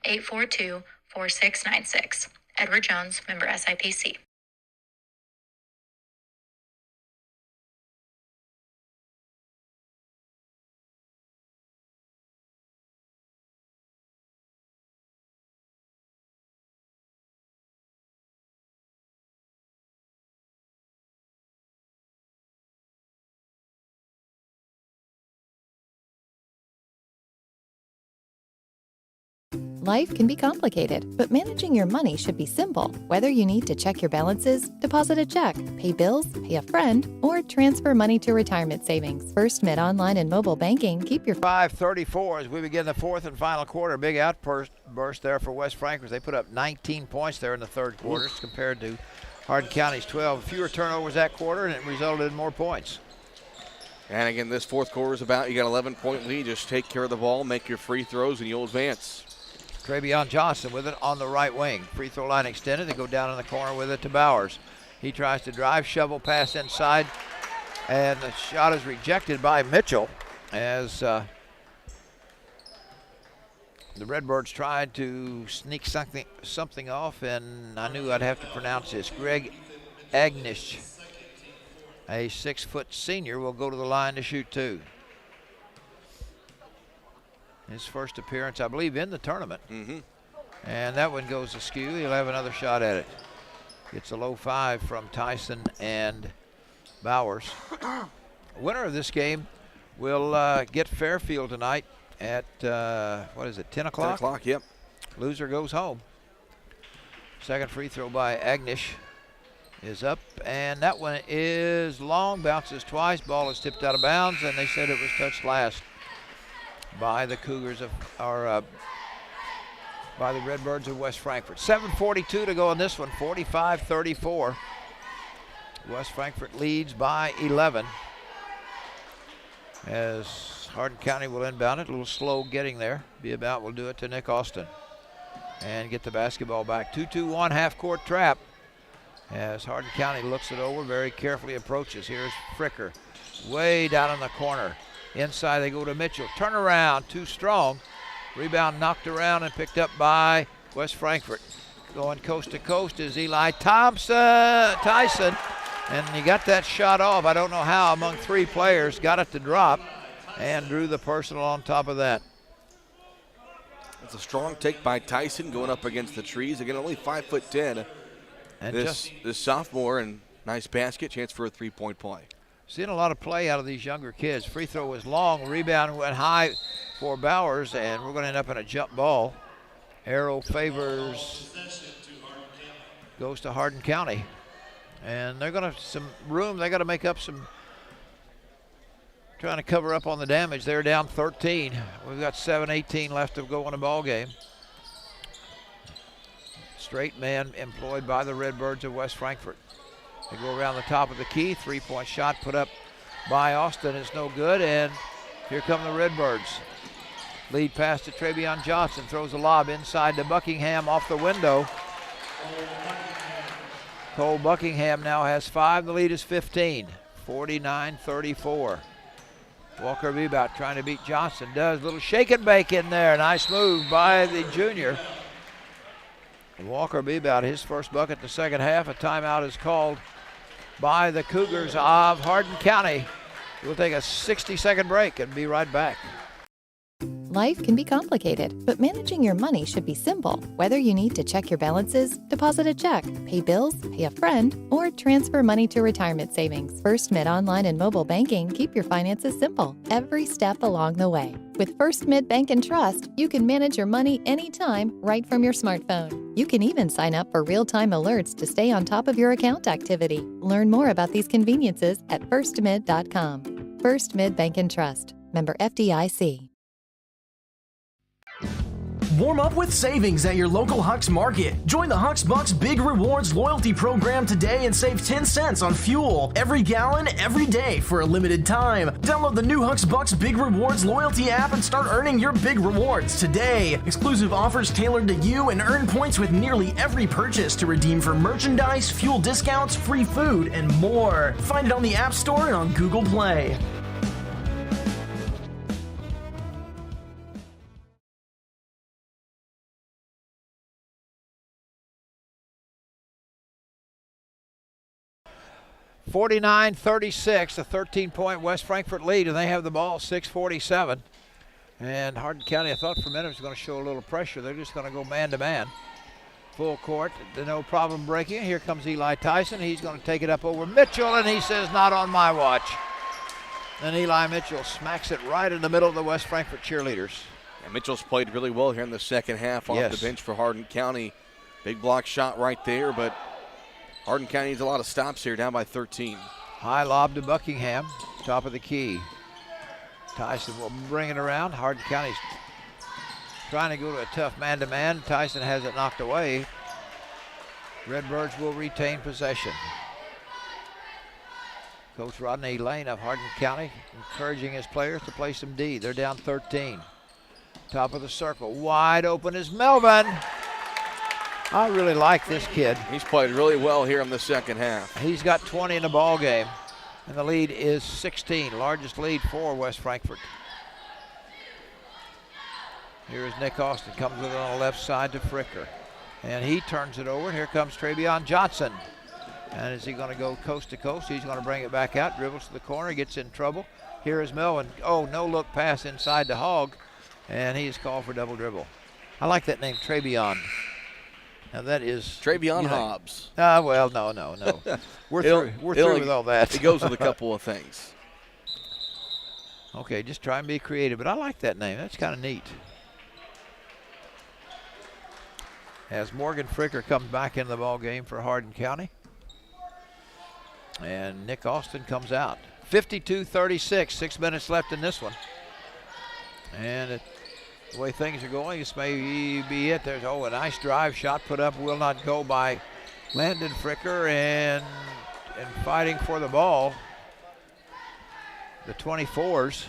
Speaker 16: 618-842-4696. Edward Jones, member SIPC.
Speaker 17: Life can be complicated, but managing your money should be simple. Whether you need to check your balances, deposit a check, pay bills, pay a friend, or transfer money to retirement savings. First Mid Online and Mobile Banking keep your
Speaker 2: 5:34 as we begin the fourth and final quarter. Big outburst there for West Frankfort. They put up 19 points there in the third quarter compared to Hardin County's 12. Fewer turnovers that quarter, and it resulted in more points.
Speaker 1: And again, this fourth quarter is about, you got an 11-point lead. Just take care of the ball, make your free throws, and you'll advance.
Speaker 2: Travion Johnson with it on the right wing. Free throw line extended. They go down in the corner with it to Bowers. He tries to drive, shovel pass inside, and the shot is rejected by Mitchell as the Redbirds tried to sneak something off, and I knew I'd have to pronounce this. Greg Agnish, a 6-foot senior, will go to the line to shoot two. His first appearance, I believe, in the tournament. And that one goes askew. He'll have another shot at it. Gets a low 5 from Tyson and Bowers. Winner of this game will get Fairfield tonight at, 10 o'clock?
Speaker 1: 10 o'clock, yep.
Speaker 2: Loser goes home. Second free throw by Agnish is up, and that one is long. Bounces twice. Ball is tipped out of bounds, and they said it was touched last by the Cougars by the Redbirds of West Frankfort. 7:42 to go in this one, 45-34. West Frankfort leads by 11 as Hardin County will inbound it. A little slow getting there. Beabout will do it to Nick Austin and get the basketball back. 2-2-1 half-court trap as Hardin County looks it over, very carefully approaches. Here's Fricker way down in the corner. Inside they go to Mitchell. Turn around, too strong. Rebound knocked around and picked up by West Frankfort. Going coast to coast is Eli Tyson. And he got that shot off. I don't know how, among three players. Got it to drop and drew the personal on top of that.
Speaker 1: It's a strong take by Tyson going up against the trees. Again, only 5'10". And this sophomore, and nice basket, chance for a three-point play.
Speaker 2: Seeing a lot of play out of these younger kids. Free throw was long. Rebound went high for Bowers, and we're going to end up in a jump ball. Arrow favors, goes to Hardin County. And they're going to some room. They got to make up some, trying to cover up on the damage. They're down 13. We've got 7:18 left to go in a ball game. Straight man employed by the Redbirds of West Frankfort. They go around the top of the key. Three-point shot put up by Austin is no good, and Here come the Redbirds. Lead pass to Travion Johnson. Throws a lob inside to Buckingham off the window. Cole Buckingham now has 5. The lead is 15. 49-34. Walker Bebout trying to beat Johnson. Does. Little shake and bake in there. Nice move by the junior. Walker Bebout, his first bucket the second half. A timeout is called by the Cougars of Hardin County. We'll take a 60-second break and be right back.
Speaker 17: Life can be complicated, but managing your money should be simple. Whether you need to check your balances, deposit a check, pay bills, pay a friend, or transfer money to retirement savings, First Mid Online and Mobile Banking keep your finances simple every step along the way. With First Mid Bank and Trust, you can manage your money anytime right from your smartphone. You can even sign up for real-time alerts to stay on top of your account activity. Learn more about these conveniences at firstmid.com. First Mid Bank and Trust. Member FDIC.
Speaker 18: Warm up with savings at your local Huck's Market. Join the Huck's Bucks Big Rewards loyalty program today and save 10 cents on fuel every gallon, every day for a limited time. Download the new Huck's Bucks Big Rewards loyalty app and start earning your big rewards today. Exclusive offers tailored to you and earn points with nearly every purchase to redeem for merchandise, fuel discounts, free food, and more. Find it on the App Store and on Google Play.
Speaker 2: (49-36), a 13-point West Frankfort lead, and they have the ball, 6:47. And Hardin County, I thought for a minute, was going to show a little pressure. They're just going to go man-to-man. Full court, no problem breaking. Here comes Eli Tyson. He's going to take it up over Mitchell, and he says, not on my watch. And Eli Mitchell smacks it right in the middle of the West Frankfort cheerleaders.
Speaker 1: And Mitchell's played really well here in the second half off the bench for Hardin County. Big block shot right there, but Hardin County needs a lot of stops here, down by 13.
Speaker 2: High lob to Buckingham, top of the key. Tyson will bring it around. Hardin County's trying to go to a tough man-to-man. Tyson has it knocked away. Redbirds will retain possession. Coach Rodney Lane of Hardin County encouraging his players to play some D. They're down 13. Top of the circle, wide open is Melvin. I really like this kid.
Speaker 1: He's played really well here in the second half.
Speaker 2: He's got 20 in the ball game, and the lead is 16, largest lead for West Frankfort. Here is Nick Austin, comes with it on the left side to Fricker, and he turns it over, and here comes Travion Johnson. And is he going to go coast to coast? He's going to bring it back out, dribbles to the corner, gets in trouble. Here is Melvin. Oh, no look pass inside to Hogg, and he is called for double dribble. I like that name, Travion. Now that is
Speaker 1: Travion Hobbs.
Speaker 2: Well, no. We're through with all that.
Speaker 1: It goes with a couple of things.
Speaker 2: Okay, just try and be creative, but I like that name. That's kind of neat. As Morgan Fricker comes back into the ball game for Hardin County. And Nick Austin comes out. 52-36, 6 minutes left in this one. And the way things are going, this may be it. There's a nice drive shot put up, will not go by Landon Fricker, and fighting for the ball. The 24s,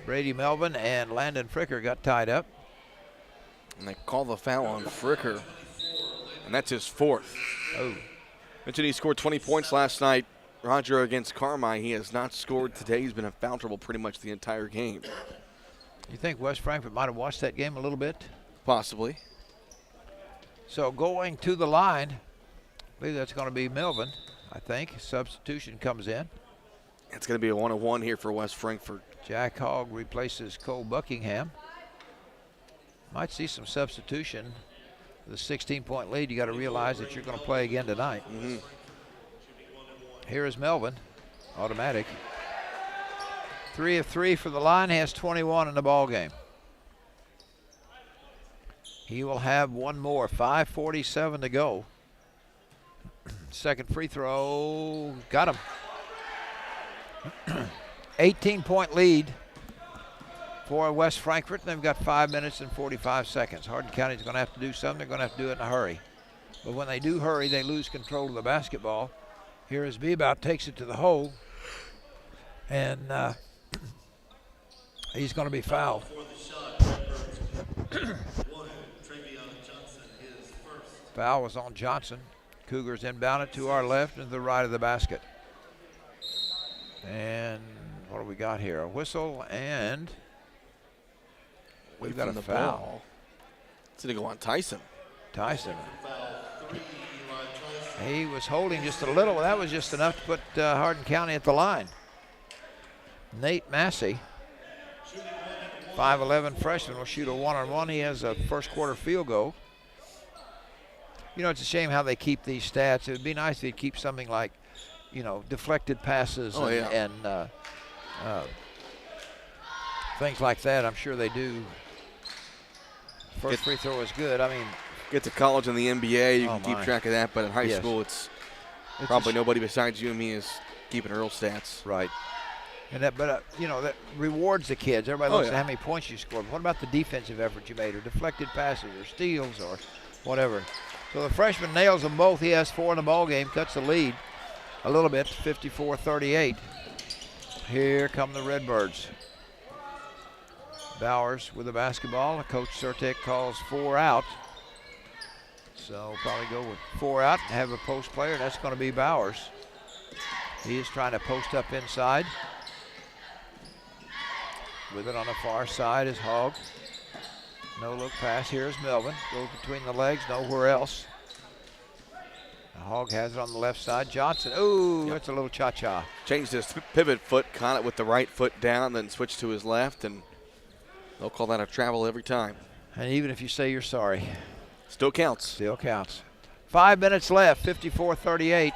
Speaker 2: Brady Melvin and Landon Fricker got tied up.
Speaker 1: And they call the foul on Fricker, and that's his fourth.
Speaker 2: Oh.
Speaker 1: Mentioned he scored 20 points last night, Roger, against Carmi. He has not scored today. He's been in foul trouble pretty much the entire game.
Speaker 2: You think West Frankfort might have watched that game a little bit?
Speaker 1: Possibly.
Speaker 2: So going to the line, I believe that's going to be Melvin, I think. Substitution comes in.
Speaker 1: It's going to be a 1-on-1 here for West Frankfort.
Speaker 2: Jack Hogg replaces Cole Buckingham. Might see some substitution. The 16-point lead, you got to realize that you're going to play again tonight.
Speaker 1: Mm-hmm.
Speaker 2: Here is Melvin, automatic. 3 of 3 for the line, has 21 in the ball game. He will have one more, 5:47 to go. Second free throw, got him. 18-point lead for West Frankfort. They've got 5 minutes and 45 seconds. Hardin County's going to have to do something. They're going to have to do it in a hurry. But when they do hurry, they lose control of the basketball. Here is Bebout, takes it to the hole. And He's going to be fouled. Foul was on Johnson. Cougars inbound it to our left and to the right of the basket. And what do we got here? A whistle, and we've got a foul.
Speaker 1: It's going to go on Tyson.
Speaker 2: Tyson. He was holding just a little. That was just enough to put Hardin County at the line. Nate Massey, 5'11" freshman, will shoot a one-on-one. He has a first quarter field goal. You know, it's a shame how they keep these stats. It would be nice if they'd keep something like, you know, deflected passes and things like that. I'm sure they do. First free throw is good. I mean,
Speaker 1: get to college and the NBA, you can keep track of that. But in high school, it's probably nobody besides you and me is keeping real stats.
Speaker 2: Right. And that, but you know, that rewards the kids. Everybody looks at how many points you scored. What about the defensive effort you made, or deflected passes, or steals, or whatever? So the freshman nails them both. He has 4 in the ball game, cuts the lead a little bit, 54-38. Here come the Redbirds. Bowers with the basketball. Coach Surtek calls 4 out. So probably go with 4 out and have a post player. That's going to be Bowers. He is trying to post up inside. With it on the far side is Hogg. No look pass. Here's Melvin. Goes between the legs, nowhere else. Hogg has it on the left side. Johnson. Ooh, that's a little cha-cha.
Speaker 1: Changed his pivot foot, caught it with the right foot down, then switched to his left, and they'll call that a travel every time.
Speaker 2: And even if you say you're sorry.
Speaker 1: Still counts.
Speaker 2: Still counts. 5 minutes left, 54-38.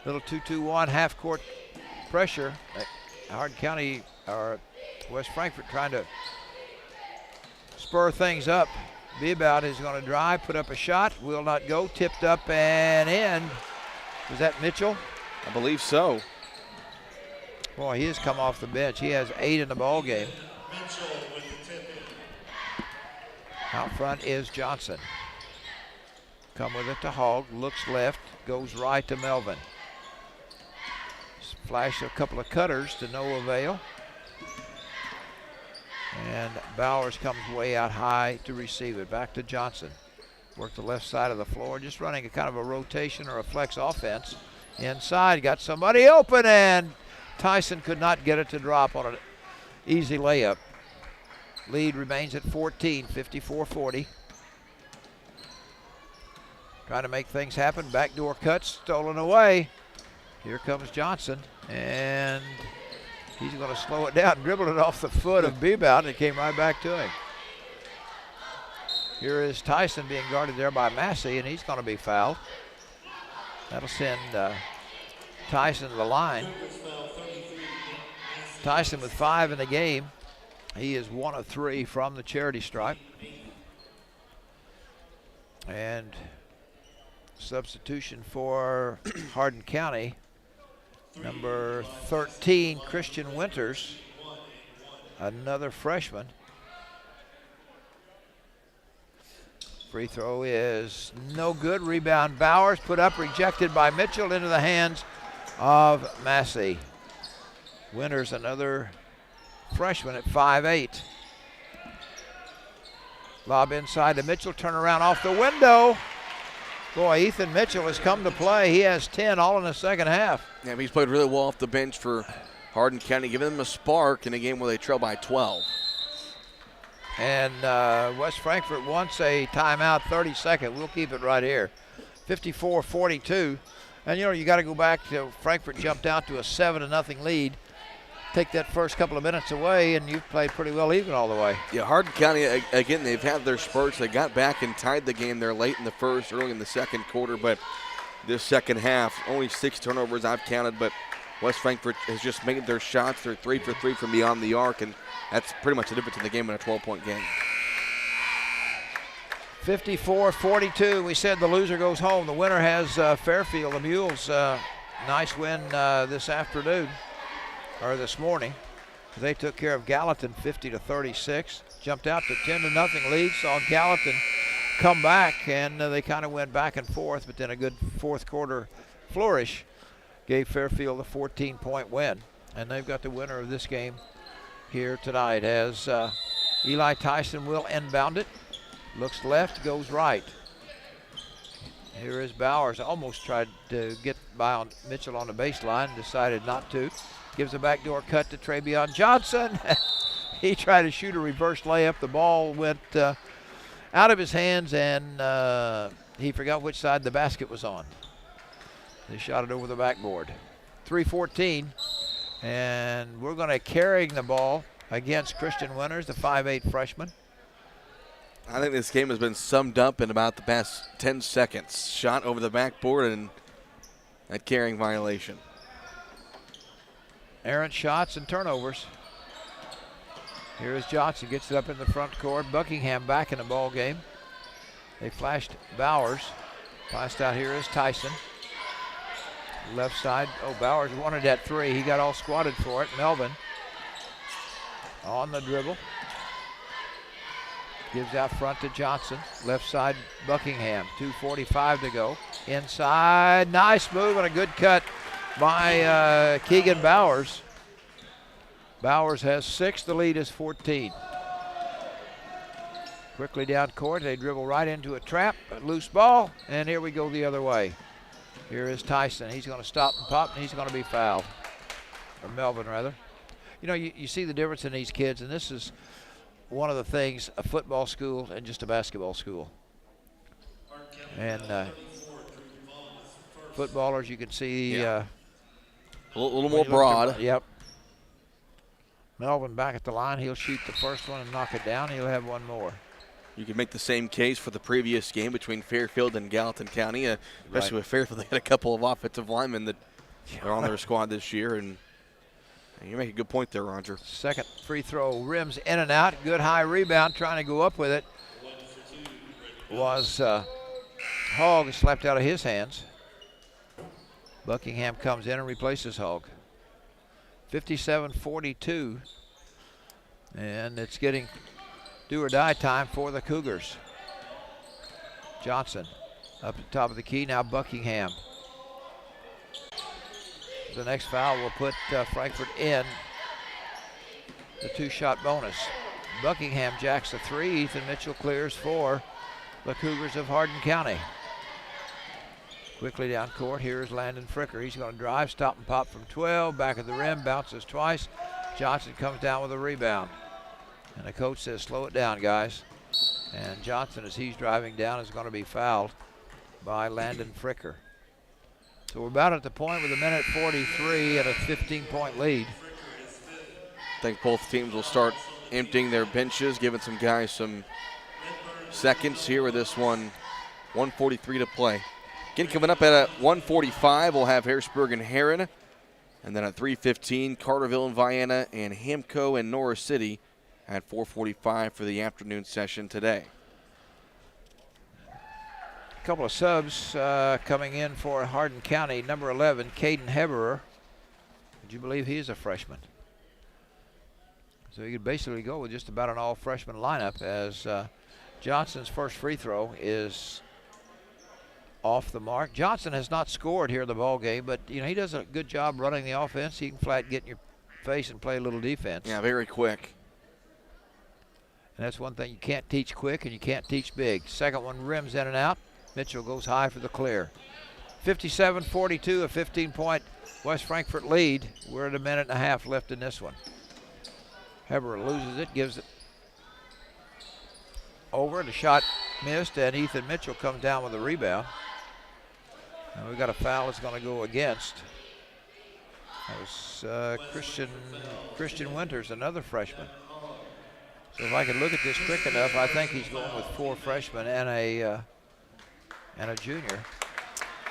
Speaker 2: Little 2-2-1 half-court pressure. Hardin County, or West Frankfort, trying to spur things up. Beabout is going to drive, put up a shot, will not go, tipped up and in. Was that Mitchell?
Speaker 1: I believe so.
Speaker 2: Boy, he has come off the bench. He has 8 in the ball game. Out front is Johnson. Come with it to Hogg, looks left, goes right to Melvin. Flash a couple of cutters to no avail. And Bowers comes way out high to receive it. Back to Johnson. Work the left side of the floor, just running a kind of a rotation or a flex offense. Inside, got somebody open, and Tyson could not get it to drop on an easy layup. Lead remains at 14, 54-40. Trying to make things happen. Backdoor cuts, stolen away. Here comes Johnson, and he's going to slow it down, dribble it off the foot of Beabout, and it came right back to him. Here is Tyson being guarded there by Massey, and he's going to be fouled. That'll send Tyson to the line. Tyson with 5 in the game. He is 1 of 3 from the charity stripe. And substitution for Hardin County, number 13, Christian Winters, another freshman. Free throw is no good. Rebound Bowers, put up, rejected by Mitchell, into the hands of Massey. Winters, another freshman at 5'8". Lob inside to Mitchell, turn around off the window. Boy, Ethan Mitchell has come to play. He has 10 all in the second half.
Speaker 1: Yeah, he's played really well off the bench for Hardin County, giving them a spark in a game where they trail by 12.
Speaker 2: And West Frankfort wants a timeout, 30-second. We'll keep it right here. 54-42. And, you know, you got to go back to Frankfort jumped out to a 7-0 lead. Take that first couple of minutes away, and you've played pretty well even all the way.
Speaker 1: Yeah, Hardin County, again, they've had their spurts. They got back and tied the game there late in the first, early in the second quarter. But this second half, only 6 turnovers I've counted. But West Frankfort has just made their shots. They're 3 for 3 from beyond the arc, and that's pretty much the difference in the game in a 12-point game.
Speaker 2: 54-42. We said the loser goes home. The winner has Fairfield. The Mules, nice win this afternoon. Or this morning. They took care of Gallatin 50-36. Jumped out to 10-0 lead. Saw Gallatin come back, and they kind of went back and forth, but then a good fourth quarter flourish gave Fairfield a 14-point win. And they've got the winner of this game here tonight as Eli Tyson will inbound it. Looks left, goes right. Here is Bowers. Almost tried to get by on Mitchell on the baseline, decided not to. Gives a backdoor cut to Travion Johnson. He tried to shoot a reverse layup. The ball went out of his hands, and he forgot which side the basket was on. They shot it over the backboard. 3:14, and we're going to carrying the ball against Christian Winters, the 5'8" freshman.
Speaker 1: I think this game has been summed up in about the past 10 seconds. Shot over the backboard and that carrying violation.
Speaker 2: Errant shots and turnovers. Here is Johnson, gets it up in the front court. Buckingham back in the ball game. They flashed Bowers. Passed out here is Tyson. Left side. Oh, Bowers wanted that three. He got all squatted for it. Melvin on the dribble. Gives out front to Johnson. Left side, Buckingham. 2:45 to go. Inside. Nice move and a good cut by Keegan Bowers. Bowers has 6. The lead is 14. Quickly down court. They dribble right into a trap. A loose ball. And here we go the other way. Here is Tyson. He's going to stop and pop, and he's going to be fouled. Or Melvin, rather. You know, you see the difference in these kids, and this is one of the things, a football school and just a basketball school. And footballers, you can see
Speaker 1: a little more broad.
Speaker 2: Yep. Melvin back at the line. He'll shoot the first one and knock it down. He'll have one more.
Speaker 1: You could make the same case for the previous game between Fairfield and Gallatin County, especially with Fairfield. They had a couple of offensive linemen that are on their squad this year, and you make a good point there, Roger.
Speaker 2: Second free throw, rims in and out. Good high rebound, trying to go up with it. Was Hogg, slapped out of his hands. Buckingham comes in and replaces Hogg. 57-42, and it's getting do or die time for the Cougars. Johnson up at the top of the key, now Buckingham. The next foul will put Frankfort in the 2-shot bonus. Buckingham jacks the 3. Ethan Mitchell clears for the Cougars of Hardin County. Quickly down court, here's Landon Fricker. He's going to drive, stop and pop from 12. Back of the rim, bounces twice. Johnson comes down with a rebound. And the coach says, slow it down, guys. And Johnson, as he's driving down, is going to be fouled by Landon Fricker. So we're about at the point with 1:43 and a 15-point lead.
Speaker 1: I think both teams will start emptying their benches, giving some guys some seconds here with this one. 1:43 to play. Again, coming up at 1:45, we'll have Harrisburg and Heron. And then at 3:15, Carterville and Vienna and Hamco and Norris City at 4:45 for the afternoon session today.
Speaker 2: A couple of subs coming in for Hardin County. Number 11, Caden Heberer. Would you believe he is a freshman? So you could basically go with just about an all-freshman lineup as Johnson's first free throw is off the mark. Johnson has not scored here in the ball game, but you know he does a good job running the offense. He can flat get in your face and play a little defense.
Speaker 1: Yeah, very quick.
Speaker 2: And that's one thing you can't teach quick and you can't teach big. Second one rims in and out. Mitchell goes high for the clear. 57-42, a 15-point West Frankfort lead. We're at 1.5 minutes left in this one. Heber loses it, gives it over. The shot missed, and Ethan Mitchell comes down with a rebound. And we've got a foul that's going to go against. That was Christian Winters, another freshman. So if I could look at this quick enough, I think he's going with 4 freshmen and a junior.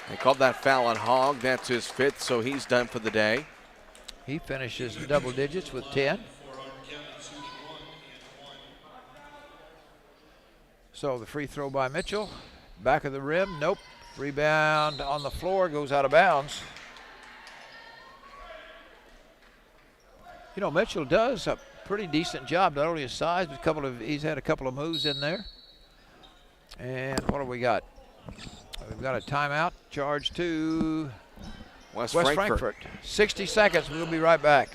Speaker 1: They called that foul on Hogg. That's his 5th, so he's done for the day.
Speaker 2: He finishes double digits with 10. So the free throw by Mitchell. Back of the rim, nope. Rebound on the floor, goes out of bounds. You know, Mitchell does a pretty decent job, not only his size, but he's had a couple of moves in there. And what do we got? We've got a timeout charge to West Frankfort. 60 seconds. We'll be right back.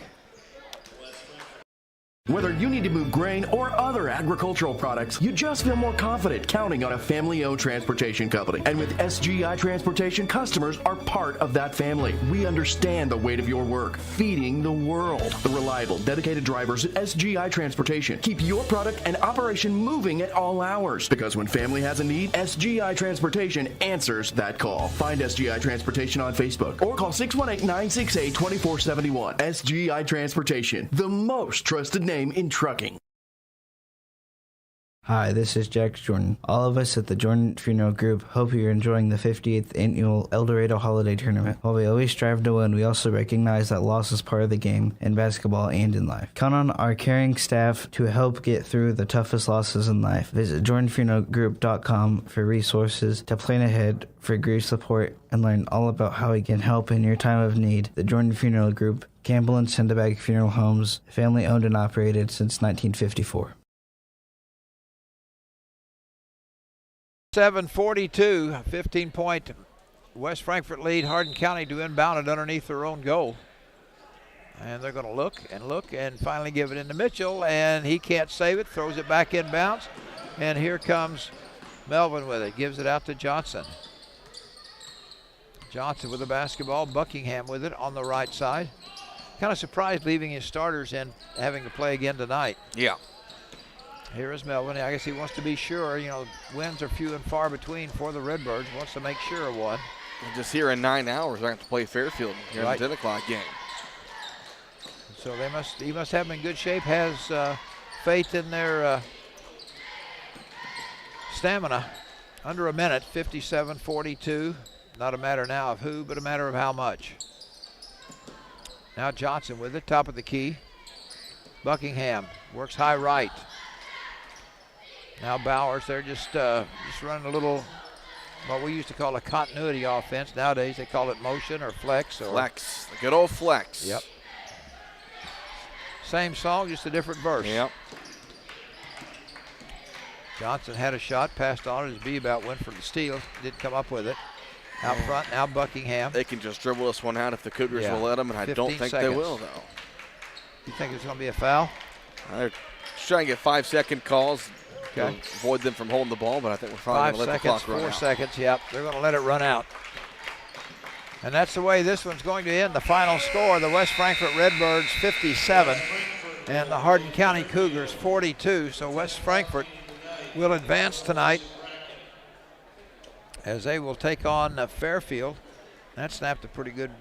Speaker 4: Whether you need to move grain or other agricultural products, you just feel more confident counting on a family-owned transportation company. And with SGI Transportation, customers are part of that family. We understand the weight of your work, feeding the world. The reliable, dedicated drivers at SGI Transportation keep your product and operation moving at all hours. Because when family has a need, SGI Transportation answers that call. Find SGI Transportation on Facebook or call 618-968-2471. SGI Transportation, the most trusted name in trucking.
Speaker 19: Hi, this is Jack Jordan. All of us at the Jordan Funeral Group hope you're enjoying the 58th annual Eldorado Holiday Tournament. While we always strive to win, we also recognize that loss is part of the game in basketball and in life. Count on our caring staff to help get through the toughest losses in life. Visit jordanfuneralgroup.com for resources to plan ahead for grief support and learn all about how we can help in your time of need. The Jordan Funeral Group, Campbell and Sendabag Funeral Homes, family owned and operated since 1954.
Speaker 2: 7:42, 15-point West Frankfort lead. Hardin County to inbound it underneath their own goal. And they're going to look and finally give it into Mitchell, and he can't save it, throws it back inbounds. And here comes Melvin with it, gives it out to Johnson. Johnson with the basketball, Buckingham with it on the right side. Kind of surprised leaving his starters in, having to play again tonight.
Speaker 1: Yeah.
Speaker 2: Here is Melvin. I guess he wants to be sure. You know, wins are few and far between for the Redbirds. Wants to make sure of one.
Speaker 1: And just here in 9 hours, I have to play Fairfield here in the 10 o'clock game.
Speaker 2: So he must have them in good shape. Has faith in their stamina. Under a minute, 57-42. Not a matter now of who, but a matter of how much. Now Johnson with it, top of the key. Buckingham works high right. Now Bowers, they're just running a little, what we used to call a continuity offense. Nowadays they call it motion or flex.
Speaker 1: Flex, the good old flex.
Speaker 2: Yep. Same song, just a different verse.
Speaker 1: Yep.
Speaker 2: Johnson had a shot, passed on it as B-Bout went for the steal, didn't come up with it. Out front, now Buckingham.
Speaker 1: They can just dribble this one out if the Cougars will let them, and I don't think they will, though.
Speaker 2: You think it's going to be a foul?
Speaker 1: They're trying to get 5-second calls to avoid them from holding the ball, but I think we're probably going to let the clock run out.
Speaker 2: 4 seconds, yep. They're going to let it run out. And that's the way this one's going to end. The final score, the West Frankfort Redbirds 57 and the Hardin County Cougars 42. So West Frankfort will advance tonight as they will take on Fairfield. That snapped a pretty good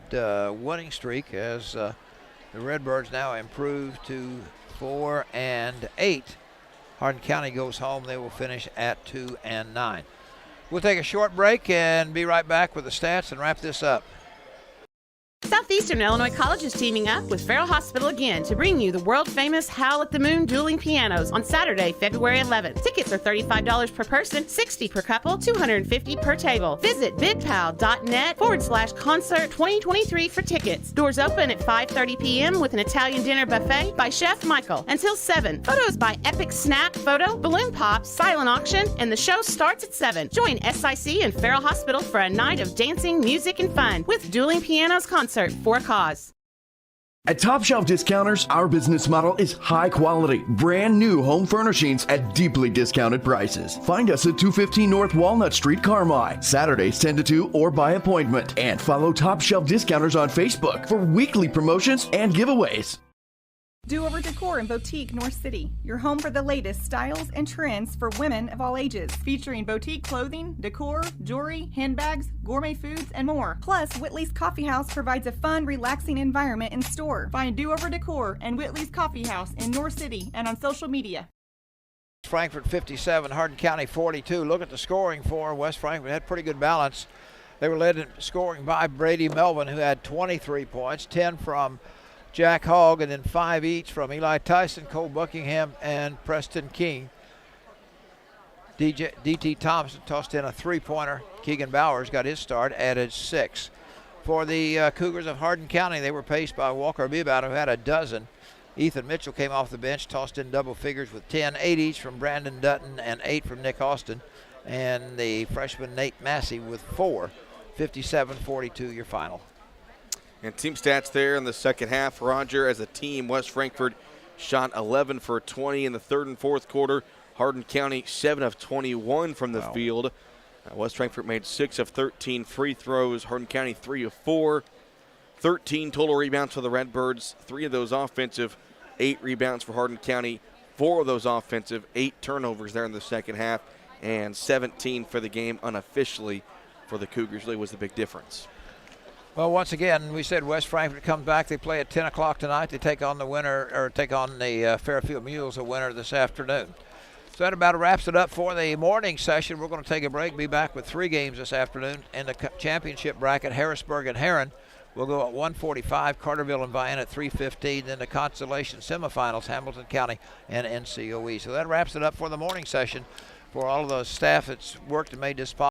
Speaker 2: winning streak as the Redbirds now improve to 4-8. Hardin County goes home. They will finish at 2-9. We'll take a short break and be right back with the stats and wrap this up.
Speaker 10: Southeastern Illinois College is teaming up with Farrell Hospital again to bring you the world-famous Howl at the Moon dueling pianos on Saturday, February 11th. Tickets are $35 per person, $60 per couple, $250 per table. Visit bidpal.net/concert 2023 for tickets. Doors open at 5:30 p.m. with an Italian dinner buffet by Chef Michael until 7. Photos by Epic Snap Photo, Balloon Pop, Silent Auction, and the show starts at 7. Join SIC and Farrell Hospital for a night of dancing, music, and fun with Dueling Pianos Concert for a cause.
Speaker 4: At Top Shelf Discounters, our business model is high quality, brand new home furnishings at deeply discounted prices. Find us at 215 North Walnut Street, Carmi, Saturdays 10 to 2 or by appointment. And follow Top Shelf Discounters on Facebook for weekly promotions and giveaways.
Speaker 20: Do Over Decor and Boutique North City, your home for the latest styles and trends for women of all ages, featuring boutique clothing, decor, jewelry, handbags, gourmet foods, and more. Plus, Whitley's Coffee House provides a fun, relaxing environment in store. Find Do Over Decor and Whitley's Coffee House in North City and on social media.
Speaker 2: Frankfort 57, Hardin County 42. Look at the scoring for West Frankfort. Had pretty good balance. They were led in scoring by Brady Melvin, who had 23 points, 10 from Jack Hogg, and then 5 each from Eli Tyson, Cole Buckingham, and Preston King. D.T. Thompson tossed in a three-pointer. Keegan Bowers got his start, added 6. For the Cougars of Hardin County, they were paced by Walker Bebout, who had a dozen. Ethan Mitchell came off the bench, tossed in double figures with 10, 8 each from Brandon Dutton and 8 from Nick Austin. And the freshman Nate Massey with 4. 57-42 your final.
Speaker 1: And team stats there in the second half. Roger, as a team, West Frankfort shot 11 for 20 in the third and fourth quarter. Hardin County 7 of 21 from the field. West Frankfort made 6 of 13 free throws. Hardin County 3 of 4. 13 total rebounds for the Redbirds, 3 of those offensive, 8 rebounds for Hardin County, 4 of those offensive, 8 turnovers there in the second half, and 17 for the game unofficially for the Cougars. Really was the big difference.
Speaker 2: Well, once again, we said West Frankfort comes back. They play at 10 o'clock tonight. They take on the winner, or take on the Fairfield Mules, a winner this afternoon. So that about wraps it up for the morning session. We're going to take a break, be back with 3 games this afternoon in the championship bracket. Harrisburg and Heron will go at 1:45, Carterville and Vian at 3:15, then the consolation semifinals, Hamilton County and NCOE. So that wraps it up for the morning session. For all of the staff that's worked and made this possible.